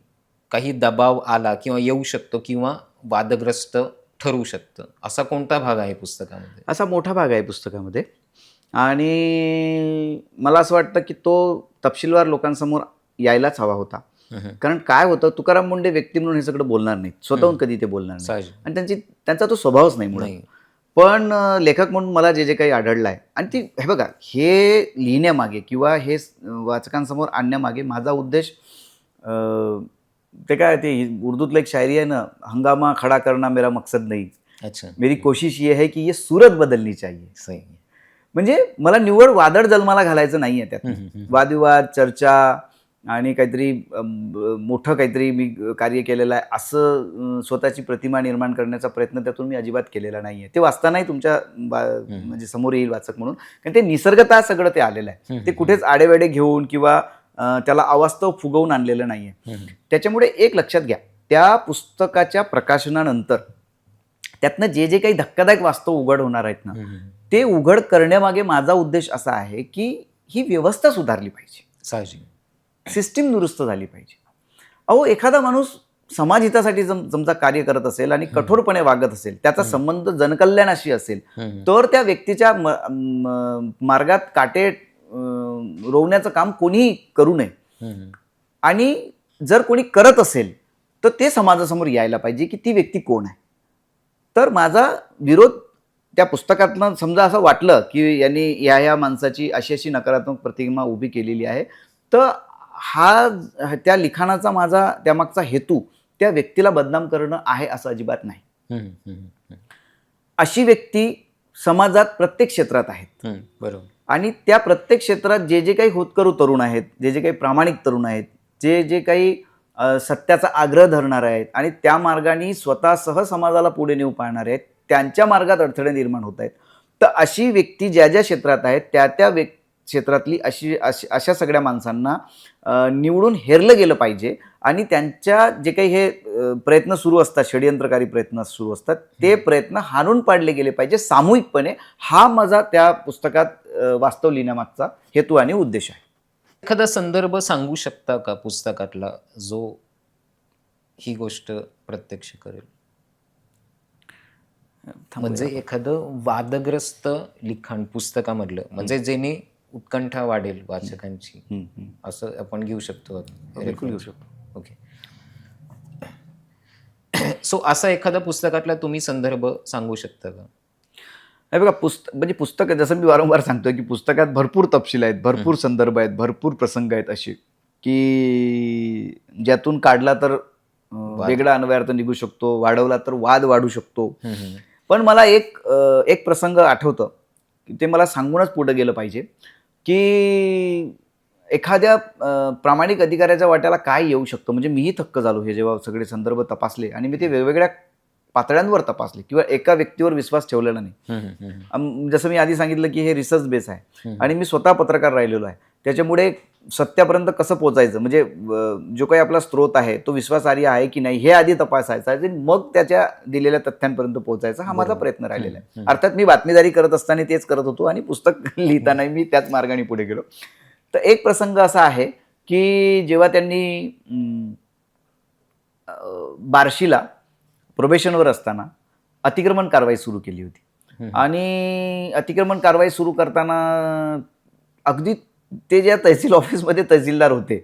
काही दबाव आला किंवा येऊ शकतो किंवा वादग्रस्त ठरू शकतं, असा कोणता भाग आहे पुस्तकामध्ये? असा मोठा भाग आहे पुस्तकामध्ये आणि मला असं वाटतं की तो तपशीलवार लोकांसमोर यायलाच हवा होता. कारण काय होतं, तुकाराम मुंडे व्यक्ती म्हणून हे सगळं बोलणार नाहीत, स्वतःहून कधी ते बोलणार नाही आणि त्यांचा तो स्वभावच नाही मुळे. पण लेखक म्हणून मला जे काही आढळलं आहे आणि ती हे बघा, हे लिहिण्यामागे किंवा हे वाचकांसमोर आणण्यामागे माझा उद्देश ते काय, ते उर्दूतलं एक शायरी आहे ना, हंगामा खडा करना मेरा मकसद नहीं, अच्छा, मेरी कोशिश ये है की ये सूरत बदलनी चाहिए. सही. म्हणजे मला निव्वळ वादळ जन्माला घालायचं नाही आहे त्यात. वादविवाद, चर्चा आणि काहीतरी मोठं काहीतरी मी कार्य केलेलं आहे असं स्वतःची प्रतिमा निर्माण करण्याचा प्रयत्न त्यातून मी अजिबात केलेला नाही आहे. ते वाचतानाही तुमच्या म्हणजे समोर येईल वाचक म्हणून, कारण ते निसर्गतः सगळं ते आलेलं आहे. ते कुठेच आडेवेडे घेऊन किंवा त्याला अवास्तव फुगवून आणलेलं नाही आहे. त्याच्यामुळे एक लक्षात घ्या, त्या पुस्तकाच्या प्रकाशनानंतर त्यातनं जे काही धक्कादायक वास्तव उघड होणार आहेत ना, ते उघड करण्यामागे माझा उद्देश असा आहे की ही व्यवस्था सुधारली पाहिजे, साहजिक, सिस्टीम दुरुस्त झाली पाहिजे. अहो, एखादा माणूस समाजहितासाठी समजा कार्य करत असेल आणि कठोरपणे वागत असेल, त्याचा संबंध जनकल्याणाशी असेल, तर त्या व्यक्तीच्या मार्गात काटे रोवण्याचं काम कोणीही करू नये. आणि जर कोणी करत असेल तर ते समाजासमोर यायला पाहिजे की ती व्यक्ती कोण आहे. तर माझा विरोध त्या पुस्तकातनं समजा असं वाटलं की यांनी या माणसाची अशी नकारात्मक प्रतिमा उभी केलेली आहे, तर हा त्या लिखाणाचा माझा त्यामागचा हेतू त्या व्यक्तीला बदनाम करणं आहे असं अजिबात नाही. अशी व्यक्ती समाजात प्रत्येक क्षेत्रात आहेत. बरोबर. आणि त्या प्रत्येक क्षेत्रात जे काही होतकरू तरुण आहेत, जे काही प्रामाणिक तरुण आहेत, जे काही सत्याचा आग्रह धरणार आहेत आणि त्या मार्गाने स्वतःसह समाजाला पुढे नेऊ पाहणार आहेत, त्यांच्या मार्गात अडथळे निर्माण होत आहेत. तर अशी व्यक्ती ज्या क्षेत्रात आहेत त्या क्षेत्रातली अशा सगळ्या माणसांना निवडून हेरलं गेलं पाहिजे आणि त्यांच्या जे काही हे प्रयत्न सुरू असतात, षडयंत्रकारी प्रयत्न सुरू असतात, ते प्रयत्न हाणून पाडले गेले पाहिजे सामूहिकपणे. हा माझा त्या पुस्तकात वास्तव लिहिण्यामागचा हेतू आणि उद्देश आहे. एखादा संदर्भ सांगू शकता का पुस्तकातला जो ही गोष्ट प्रत्यक्ष करेल? म्हणजे एखादं वादग्रस्त लिखाण पुस्तकामधलं, म्हणजे जेणे उत्कंठा वाढेल वाचकांची, असं आपण घेऊ शकतो? बिलकुल घेऊ शकतो. ओके. सो असा एखादा पुस्तकातला तुम्ही संदर्भ सांगू शकता का? हे बघा, म्हणजे पुस्तक जसं मी वारंवार सांगतोय की पुस्तकात भरपूर तपशील आहेत, भरपूर संदर्भ आहेत, भरपूर प्रसंग आहेत असे की ज्यातून काढला तर वेगळा अन्वयार्थ निघू शकतो, वाढवला तर वाद वाढू शकतो. पण मला एक प्रसंग आठवतं की ते मला सांगूनच पुढे गेलं पाहिजे की एखाद्या प्रामाणिक अधिकाऱ्याच्या वाट्याला काय येऊ शकतं. म्हणजे मीही थक्क झालो हे जेव्हा सगळे संदर्भ तपासले आणि मी ते वेगवेगळ्या पातळ्यांवर तपासले किंवा एका व्यक्तीवर विश्वास ठेवलेला नाही. जसं मी आधी सांगितलं की हे रिसर्च बेस आहे आणि मी स्वतः पत्रकार राहिलेलो आहे, त्याच्यामुळे सत्यापर्यंत कसं पोहोचायचं, म्हणजे जो काही आपला स्रोत आहे तो विश्वासार्ह आहे की नाही हे आधी तपासायचा आहे, मग त्याच्या दिलेल्या तथ्यांपर्यंत पोहोचायचा हा माझा प्रयत्न राहिलेला आहे. अर्थात मी बातमीदारी करत असताना तेच करत होतो आणि पुस्तक लिहिताना मी त्याच मार्गाने पुढे गेलो. तर एक प्रसंग असा आहे की जेव्हा त्यांनी बार्शीला प्रोबेशनवर असताना अतिक्रमण कारवाई सुरू केली होती आणि अतिक्रमण कारवाई सुरू करताना अगदी ते ज्या तहसील ऑफिसमध्ये तहसीलदार होते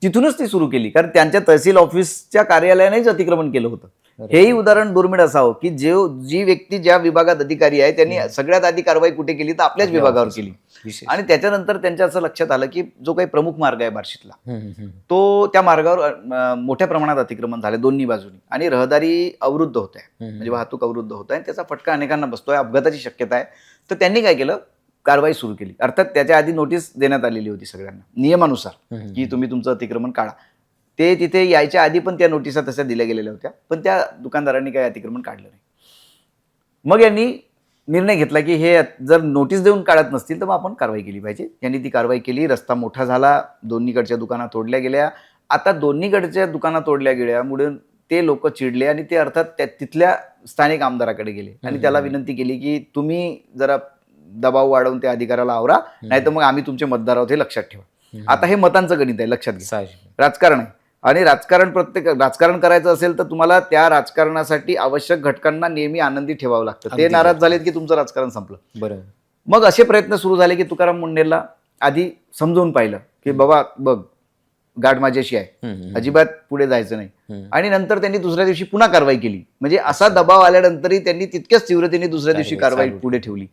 तिथूनच ती सुरू केली, कारण त्यांच्या तहसील ऑफिसच्या कार्यालयानेच अतिक्रमण केलं होतं. हेही उदाहरण दुर्मिळ असावं की जी व्यक्ती ज्या विभागात अधिकारी आहे त्यांनी सगळ्यात आधी कारवाई कुठे केली तर आपल्याच विभागावर केली. आणि त्याच्यानंतर त्यांच्या असं लक्षात आलं की जो काही प्रमुख मार्ग आहे बार्शीतला तो त्या मार्गावर मोठ्या प्रमाणात अतिक्रमण झाले दोन्ही बाजूनी आणि रहदारी अवरुद्ध होत आहे, म्हणजे वाहतूक अवरुद्ध होत आहे आणि त्याचा फटका अनेकांना बसतोय, अपघाताची शक्यता आहे. तर त्यांनी काय केलं, कारवाई सुरू केली. अर्थात त्याच्या आधी नोटीस देण्यात आलेली होती सगळ्यांना नियमानुसार की तुम्ही तुमचं अतिक्रमण काढा. ते तिथे यायच्या आधी पण त्या नोटिसा तशा दिल्या गेलेल्या होत्या, पण त्या दुकानदारांनी काही अतिक्रमण काढलं नाही. मग यांनी निर्णय घेतला की हे जर नोटीस देऊन काढत नसतील तर मग आपण कारवाई केली पाहिजे. यांनी ती कारवाई केली. रस्ता मोठा झाला, दोन्हीकडच्या दुकाना तोडल्या गेल्या. आता दोन्हीकडच्या दुकाना तोडल्या गेल्यामुळे ते लोक चिडले आणि ते अर्थात तिथल्या स्थानिक आमदाराकडे गेले आणि त्याला विनंती केली की तुम्ही जरा दबाव वाढवून त्या अधिकाऱ्याला आवरा, नाही तर मग आम्ही तुमचे मतदार आहोत हे लक्षात ठेवा. आता हे मतांचं गणित आहे, लक्षात घ्या. राजकारण आहे आणि राजकारण करायचं असेल तर तुम्हाला त्या राजकारणासाठी आवश्यक घटकांना नेहमी आनंदी ठेवावं लागतं. ते नाराज झालेत की तुमचं राजकारण संपलं. बरोबर. मग असे प्रयत्न सुरू झाले की तुकाराम मुंढेला आधी समजवून पाहिलं की बाबा बघ, गाठ माझ्याशी आहे, अजिबात पुढे जायचं नाही. आणि नंतर त्यांनी दुसऱ्या दिवशी पुन्हा कारवाई केली. म्हणजे असा दबाव आल्यानंतरही त्यांनी तितक्याच तीव्रतेने दुसऱ्या दिवशी कारवाई पुढे ठेवली.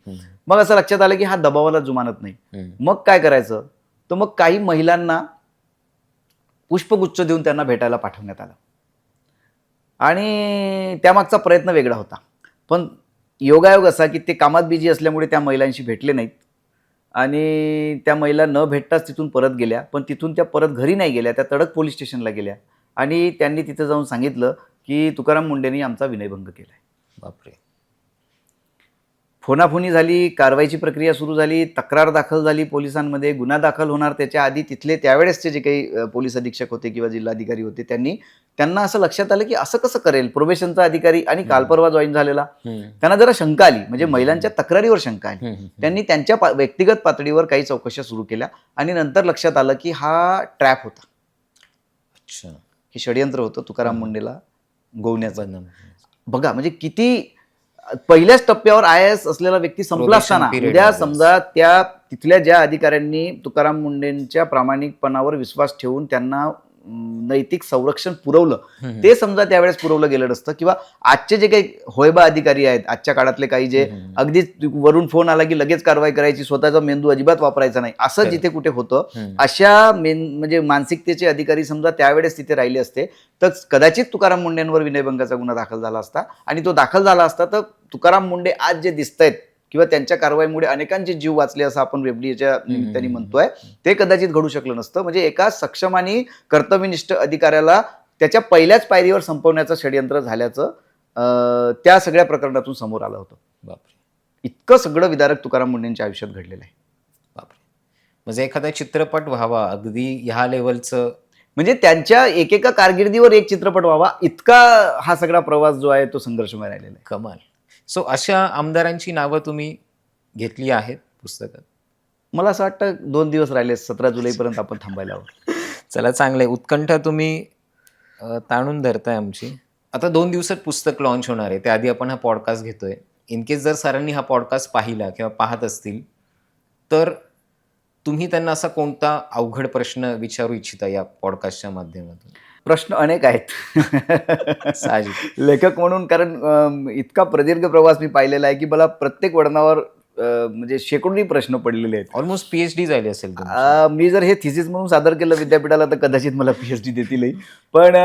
मग असं लक्षात आलं की हा दबावाला जुमानत नाही. मग काय करायचं, तर मग काही महिलांना पुष्पगुच्छ देऊन त्यांना भेटायला पाठवण्यात आलं आणि त्यामागचा प्रयत्न वेगळा होता. पण योगायोग असा की ते कामात बिझी असल्यामुळे त्या महिलांशी भेटले नाहीत आणि त्या महिला न भेटताच तिथून परत गेल्या. पण तिथून त्या परत घरी नाही गेल्या, त्या तडक पोलीस स्टेशनला गेल्या आणि त्यांनी तिथं जाऊन सांगितलं की तुकाराम मुंढेंनी आमचा विनयभंग केलाय. बापरे. फोनाफोनी झाली, कारवाईची प्रक्रिया सुरू झाली, तक्रार दाखल झाली पोलिसांमध्ये. गुन्हा दाखल होणार त्याच्या आधी तिथले त्यावेळेसचे जे काही पोलीस अधीक्षक होते किंवा जिल्हाधिकारी होते त्यांना असं लक्षात आलं की असं कसं करेल प्रोबेशनचा अधिकारी आणि काल परवा जॉईन झालेला. त्यांना जरा शंका आली, म्हणजे महिलांच्या तक्रारीवर शंका आली. त्यांनी त्यांच्या व्यक्तिगत पातळीवर काही चौकशा सुरू केल्या आणि नंतर लक्षात आलं की हा ट्रॅप होता. अच्छा. हे षडयंत्र होतं तुकाराम मुंढेला गोवण्याचं. बघा म्हणजे किती पहिल्याच टप्प्यावर IAS असलेला व्यक्ती संपला असताना उद्या समजा त्या तिथल्या ज्या अधिकाऱ्यांनी तुकाराम मुंढेंच्या प्रामाणिकपणावर विश्वास ठेवून त्यांना नैतिक संरक्षण पुरवलं ते समजा त्यावेळेस पुरवलं गेलं नसतं, किंवा आजचे जे काही होयबा अधिकारी आहेत आजच्या काळातले काही जे अगदी वरून फोन आला की लगेच कारवाई करायची, स्वतःचा मेंदू अजिबात वापरायचा नाही असं जिथे कुठे होतं, अशा म्हणजे मानसिकतेचे अधिकारी समजा त्यावेळेस तिथे राहिले असते तर कदाचित तुकाराम मुंढेंवर विनयभंगाचा गुन्हा दाखल झाला असता. आणि तो दाखल झाला असता तर तुकाराम मुंढे आज जे दिसतायत किंवा त्यांच्या कारवाईमुळे अनेकांचे जीव वाचले असं आपण वेबडीच्या निमित्ताने म्हणतोय, ते कदाचित घडू शकलं नसतं. म्हणजे एका सक्षम आणि कर्तव्यनिष्ठ अधिकाऱ्याला त्याच्या पहिल्याच पायरीवर संपवण्याचं षडयंत्र झाल्याचं त्या सगळ्या प्रकरणातून समोर आलं होतं. बापरे. इतकं सगळं विदारक तुकाराम मुंढेंच्या आयुष्यात घडलेलं आहे. बापरे. म्हणजे एखादा चित्रपट व्हावा अगदी ह्या लेवलचं. म्हणजे त्यांच्या एकेका कारकिर्दीवर एक चित्रपट व्हावा इतका हा सगळा प्रवास जो आहे तो संघर्षमय राहिलेला आहे. कमाल. सो अशा आमदारांची नावं तुम्ही घेतली आहेत पुस्तकात? मला असं वाटतं 2 दिवस राहिले, 17 जुलैपर्यंत आपण थांबायला हवं. चला, चांगलं आहे. उत्कंठा तुम्ही ताणून धरताय आमची. आता 2 दिवसात पुस्तक लॉन्च होणार आहे, त्याआधी आपण हा पॉडकास्ट घेतोय. इन केस जर सरांनी हा पॉडकास्ट पाहिला किंवा पाहत असतील तर तुम्ही त्यांना असा कोणता अवघड प्रश्न विचारू इच्छिता या पॉडकास्टच्या माध्यमातून? प्रश्न अनेक आहेत साहजिक. लेखक म्हणून, कारण इतका प्रदीर्घ प्रवास मी पाहिलेला आहे की मला प्रत्येक वळणावर म्हणजे शेकडोनी प्रश्न पडलेले आहेत. ऑलमोस्ट PhD झाली असेल तुमची. मी जर हे थिसिस म्हणून सादर केलं विद्यापीठाला तर कदाचित मला PhD देतीलही. पण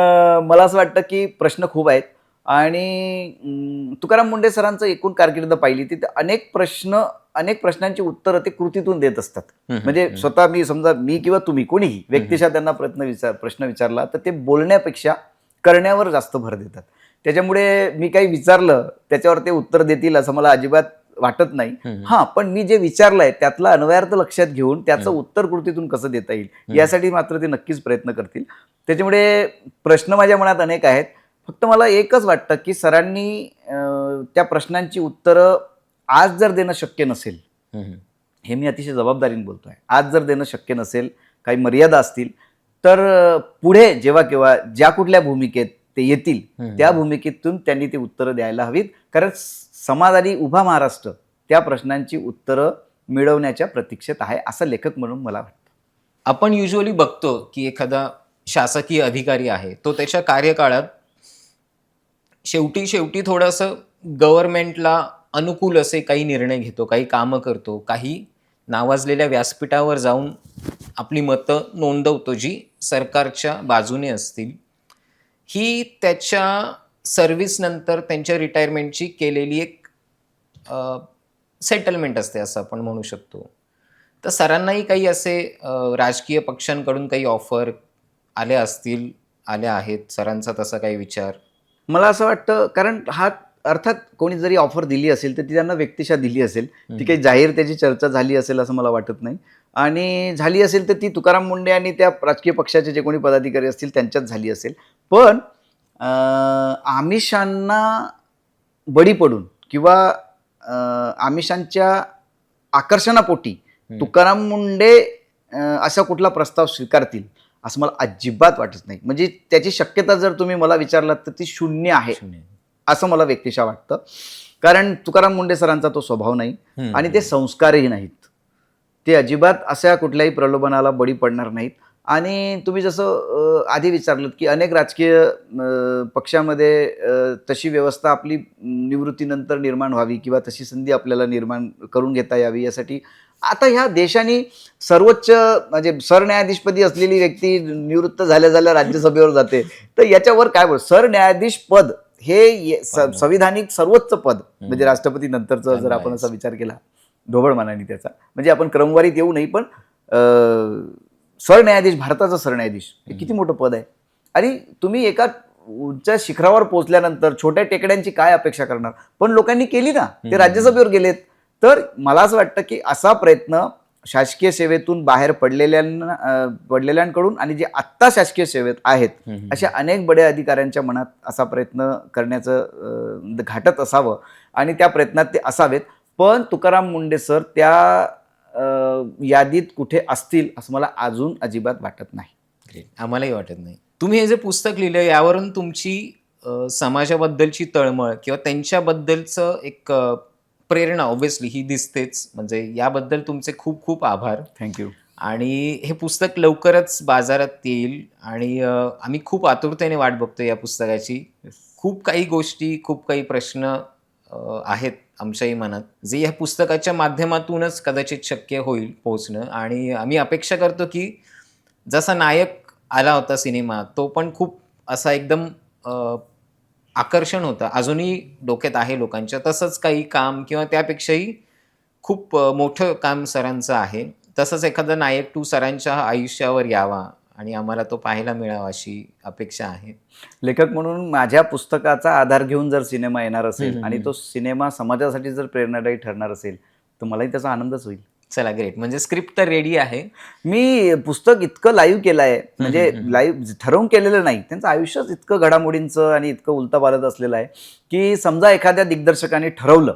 मला असं वाटतं की प्रश्न खूप आहेत. आणि तुकाराम मुंढे सरांचं एकूण कारकीर्द पाहिली तिथे अनेक प्रश्नांची उत्तरं ते कृतीतून देत असतात. म्हणजे स्वतः मी समजा मी किंवा तुम्ही कोणीही व्यक्तिशः त्यांना प्रश्न विचारला तर ते बोलण्यापेक्षा करण्यावर जास्त भर देतात. त्याच्यामुळे मी काही विचारलं त्याच्यावर ते उत्तर देतील असं मला अजिबात वाटत नाही. हा, पण मी जे विचारलंय त्यातला अन्वयार्थ लक्षात घेऊन त्याचं उत्तर कृतीतून कसं देता येईल यासाठी मात्र ते नक्कीच प्रयत्न करतील. त्याच्यामुळे प्रश्न माझ्या मनात अनेक आहेत. फक्त मला एकच वाटतं की सरांनी त्या प्रश्नांची उत्तरं आज जर देणं शक्य नसेल, हे मी अतिशय जबाबदारीने बोलतोय, आज जर देणं शक्य नसेल, काही मर्यादा असतील तर पुढे जेव्हा केव्हा ज्या कुठल्या भूमिकेत ते येतील त्या भूमिकेतून त्यांनी ती उत्तरं द्यायला हवीत. कारण समाज आणि उभा महाराष्ट्र त्या प्रश्नांची उत्तरं मिळवण्याच्या प्रतीक्षेत आहे असं लेखक म्हणून मला वाटतं. आपण युजली बघतो की एखादा शासकीय अधिकारी आहे तो त्याच्या कार्यकाळात शेवटी थोडंसं गव्हर्नमेंटला अनुकूल असे काही निर्णय घेतो, काही कामं करतो, काही नावाजलेल्या व्यासपीठावर जाऊन आपली मतं नोंदवतो जी सरकारच्या बाजूने असतील. ही त्याच्या सर्व्हिसनंतर त्यांच्या रिटायरमेंटची केलेली एक सेटलमेंट असते असं आपण म्हणू शकतो. तर सरांनाही काही असे राजकीय पक्षांकडून काही ऑफर आल्या असतील, आल्या आहेत सरांचा तसा काही विचार? मला असं वाटतं, कारण हा अर्थात कोणी जरी ऑफर दिली असेल तर ती त्यांना व्यक्तिशः दिली असेल, ती काही जाहीर त्याची चर्चा झाली असेल असं मला वाटत नाही. आणि झाली असेल तर ती तुकाराम मुंढे आणि त्या राजकीय पक्षाचे जे कोणी पदाधिकारी असतील त्यांच्यात झाली असेल. पण आमिषांना बळी पडून किंवा आमिषांच्या आकर्षणापोटी तुकाराम मुंढे असा कुठला प्रस्ताव स्वीकारतील असं मला अजिबात वाटत नाही. म्हणजे त्याची शक्यता जर तुम्ही मला विचारलात तर ती शून्य आहे असं मला व्यक्तिशः वाटतं. कारण तुकाराम मुंढे सरांचा तो स्वभाव नाही आणि ते संस्कारही नाहीत. ते अजिबात अशा कुठल्याही प्रलोभनाला बळी पडणार नाहीत. आणि तुम्ही जसं आधी विचारलं की अनेक राजकीय पक्षामध्ये तशी व्यवस्था आपली निवृत्तीनंतर निर्माण व्हावी किंवा तशी संधी आपल्याला निर्माण करून घेता यावी यासाठी आता ह्या देशाने सर्वोच्च म्हणजे सरन्यायाधीशपदी असलेली व्यक्ती निवृत्त झाल्या राज्यसभेवर जाते. तर याच्यावर काय बोल, सरन्यायाधीश पद हे संविधानिक सर्वोच्च पद म्हणजे राष्ट्रपती नंतरचं जर आपण असा विचार केला ढोबळमानाने त्याचा, म्हणजे आपण क्रमवारीत येऊ नाही पण सरन्यायाधीश, भारताचा सरन्यायाधीश हे किती मोठं पद आहे. आणि तुम्ही एका उंच शिखरावर पोहोचल्यानंतर छोट्या टेकड्यांची काय अपेक्षा करणार. पण लोकांनी केली ना, ते राज्यसभेवर गेलेत. तर मला असं वाटतं की असा प्रयत्न शासकीय सेवेतून बाहेर पडलेल्यांकडून आणि जे आत्ता शासकीय सेवेत आहेत अशा अनेक बड्या अधिकाऱ्यांच्या मनात असा प्रयत्न करण्याचं घाटत असावं आणि त्या प्रयत्नात ते असावेत. पण तुकाराम मुंढे सर त्या यादीत कुठे असतील असं मला अजून अजिबात वाटत नाही. आम्हालाही वाटत नाही. तुम्ही हे जे पुस्तक लिहिलं यावरून तुमची समाजाबद्दलची तळमळ किंवा त्यांच्याबद्दलचं एक प्रेरणा ऑब्व्हियसली ही दिसतेच. म्हणजे याबद्दल तुमचे खूप खूप आभार. थँक्यू. आणि हे पुस्तक लवकरच बाजारात येईल आणि आम्ही खूप आतुरतेने वाट बघतो या पुस्तकाची. खूप काही गोष्टी, खूप काही प्रश्न आहेत आमच्याही मनात जे या पुस्तकाच्या माध्यमातूनच कदाचित शक्य होईल पोहोचणं. आणि आम्ही अपेक्षा करतो की जसा नायक आला होता सिनेमा तो पण खूप असा एकदम आकर्षण होता, अजूनही डोक्यात आहे लोकांच्या, तसंच काही काम किंवा त्यापेक्षाही खूप मोठं काम सरांचं आहे. तसंच एखादा नायक 2 सरांच्या आयुष्यावर यावा आणि आम्हाला तो पाहायला मिळावा अशी अपेक्षा आहे. लेखक म्हणून माझ्या पुस्तकाचा आधार घेऊन जर सिनेमा येणार असेल आणि तो सिनेमा समाजासाठी जर प्रेरणादायी ठरणार असेल तर मलाही त्याचा आनंदच होईल. चला ग्रेट, म्हणजे स्क्रिप्ट तर रेडी आहे. मी पुस्तक इतकं लाईव्ह केलं आहे, म्हणजे लाईव्ह ठरवून केलेलं नाही, त्यांचं आयुष्यच इतकं घडामोडींचं आणि इतकं उलथापालथ असलेलं आहे की समजा एखाद्या दिग्दर्शकाने ठरवलं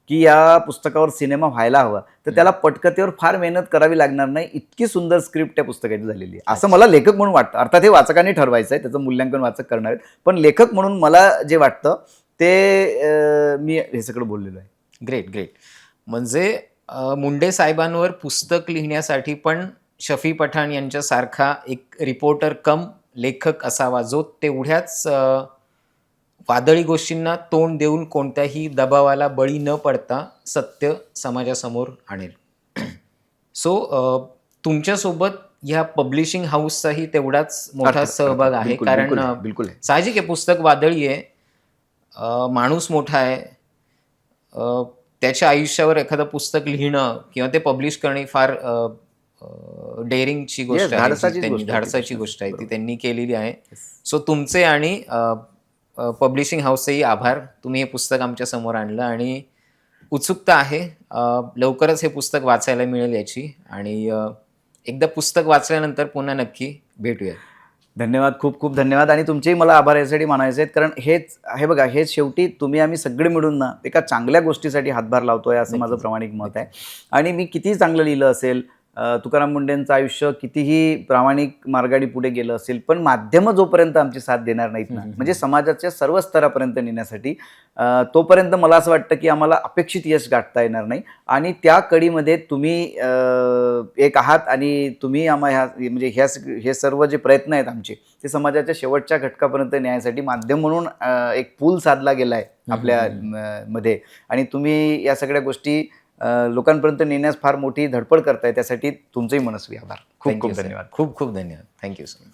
की या पुस्तकावर सिनेमा व्हायला हवा, तर त्याला पटकथेवर फार मेहनत करावी लागणार नाही, इतकी सुंदर स्क्रिप्ट त्या पुस्तकाची झालेली आहे असं मला लेखक म्हणून वाटतं. अर्थात हे वाचकांनी ठरवायचं आहे, त्याचं मूल्यांकन वाचक करणार आहेत, पण लेखक म्हणून मला जे वाटतं ते मी हे सगळं बोललेलो आहे. Great great. म्हणजे मुंडे साहेबांवर पुस्तक लिहिण्यासाठी पण शफी पठाण यांच्यासारखा एक रिपोर्टर कम लेखक असावा, जो तेवढ्याच वादळी गोष्टींना तोंड देऊन कोणत्याही दबावाला बळी न पडता सत्य समाजासमोर आणेल. सो तुमच्यासोबत ह्या पब्लिशिंग हाऊसचाही तेवढाच मोठा सहभाग आहे. बिलकुल, कारण बिलकुल आहे, बिलकुल आहे. साहजिक आहे, पुस्तक वादळी आहे, माणूस मोठा आहे, त्याच्या आयुष्यावर एखादं पुस्तक लिहिणं किंवा ते पब्लिश करणे फार डेअरिंगची गोष्ट आहे, धाडसाची गोष्ट आहे, ती त्यांनी केलेली आहे. सो तुमचे आणि पब्लिशिंग हाऊसचेही आभार. तुम्ही हे पुस्तक आमच्या समोर आणलं आणि उत्सुकता आहे लवकरच हे पुस्तक वाचायला मिळेल याची. आणि एकदा पुस्तक वाचल्यानंतर पुन्हा नक्की भेटूया. धन्यवाद, खूप खूप धन्यवाद. आणि तुमचेही मला आभार यासाठी मानायचे आहेत, कारण हेच हे बघा, हेच शेवटी तुम्ही आम्ही सगळे मिळून ना एका चांगल्या गोष्टीसाठी हातभार लावतोय असं माझं प्रामाणिक मत आहे. आणि मी कितीही चांगलं लिहिलं असेल, तुकाराम मुंडेंचं आयुष्य कितीही प्रामाणिक मार्गाने पुढे गेलं असेल, पण माध्यमं जोपर्यंत आमची साथ देणार नाहीत ना, म्हणजे समाजाच्या सर्व स्तरापर्यंत नेण्यासाठी, तोपर्यंत मला असं वाटतं की आम्हाला अपेक्षित यश गाठता येणार नाही. आणि त्या कडीमध्ये तुम्ही एक आहात आणि तुम्ही म्हणजे हे सर्व जे प्रयत्न आहेत आमचे, ते समाजाच्या शेवटच्या घटकापर्यंत न्यायसाठी माध्यम म्हणून एक पूल साधला गेला आहे आपल्या मध्ये. आणि तुम्ही या सगळ्या गोष्टी लोकांपर्यंत नेण्यास फार मोठी धडपड करताय, त्यासाठी तुमचंही मनस्वी आभार. खूप खूप धन्यवाद. खूप खूप धन्यवाद. Thank you so much.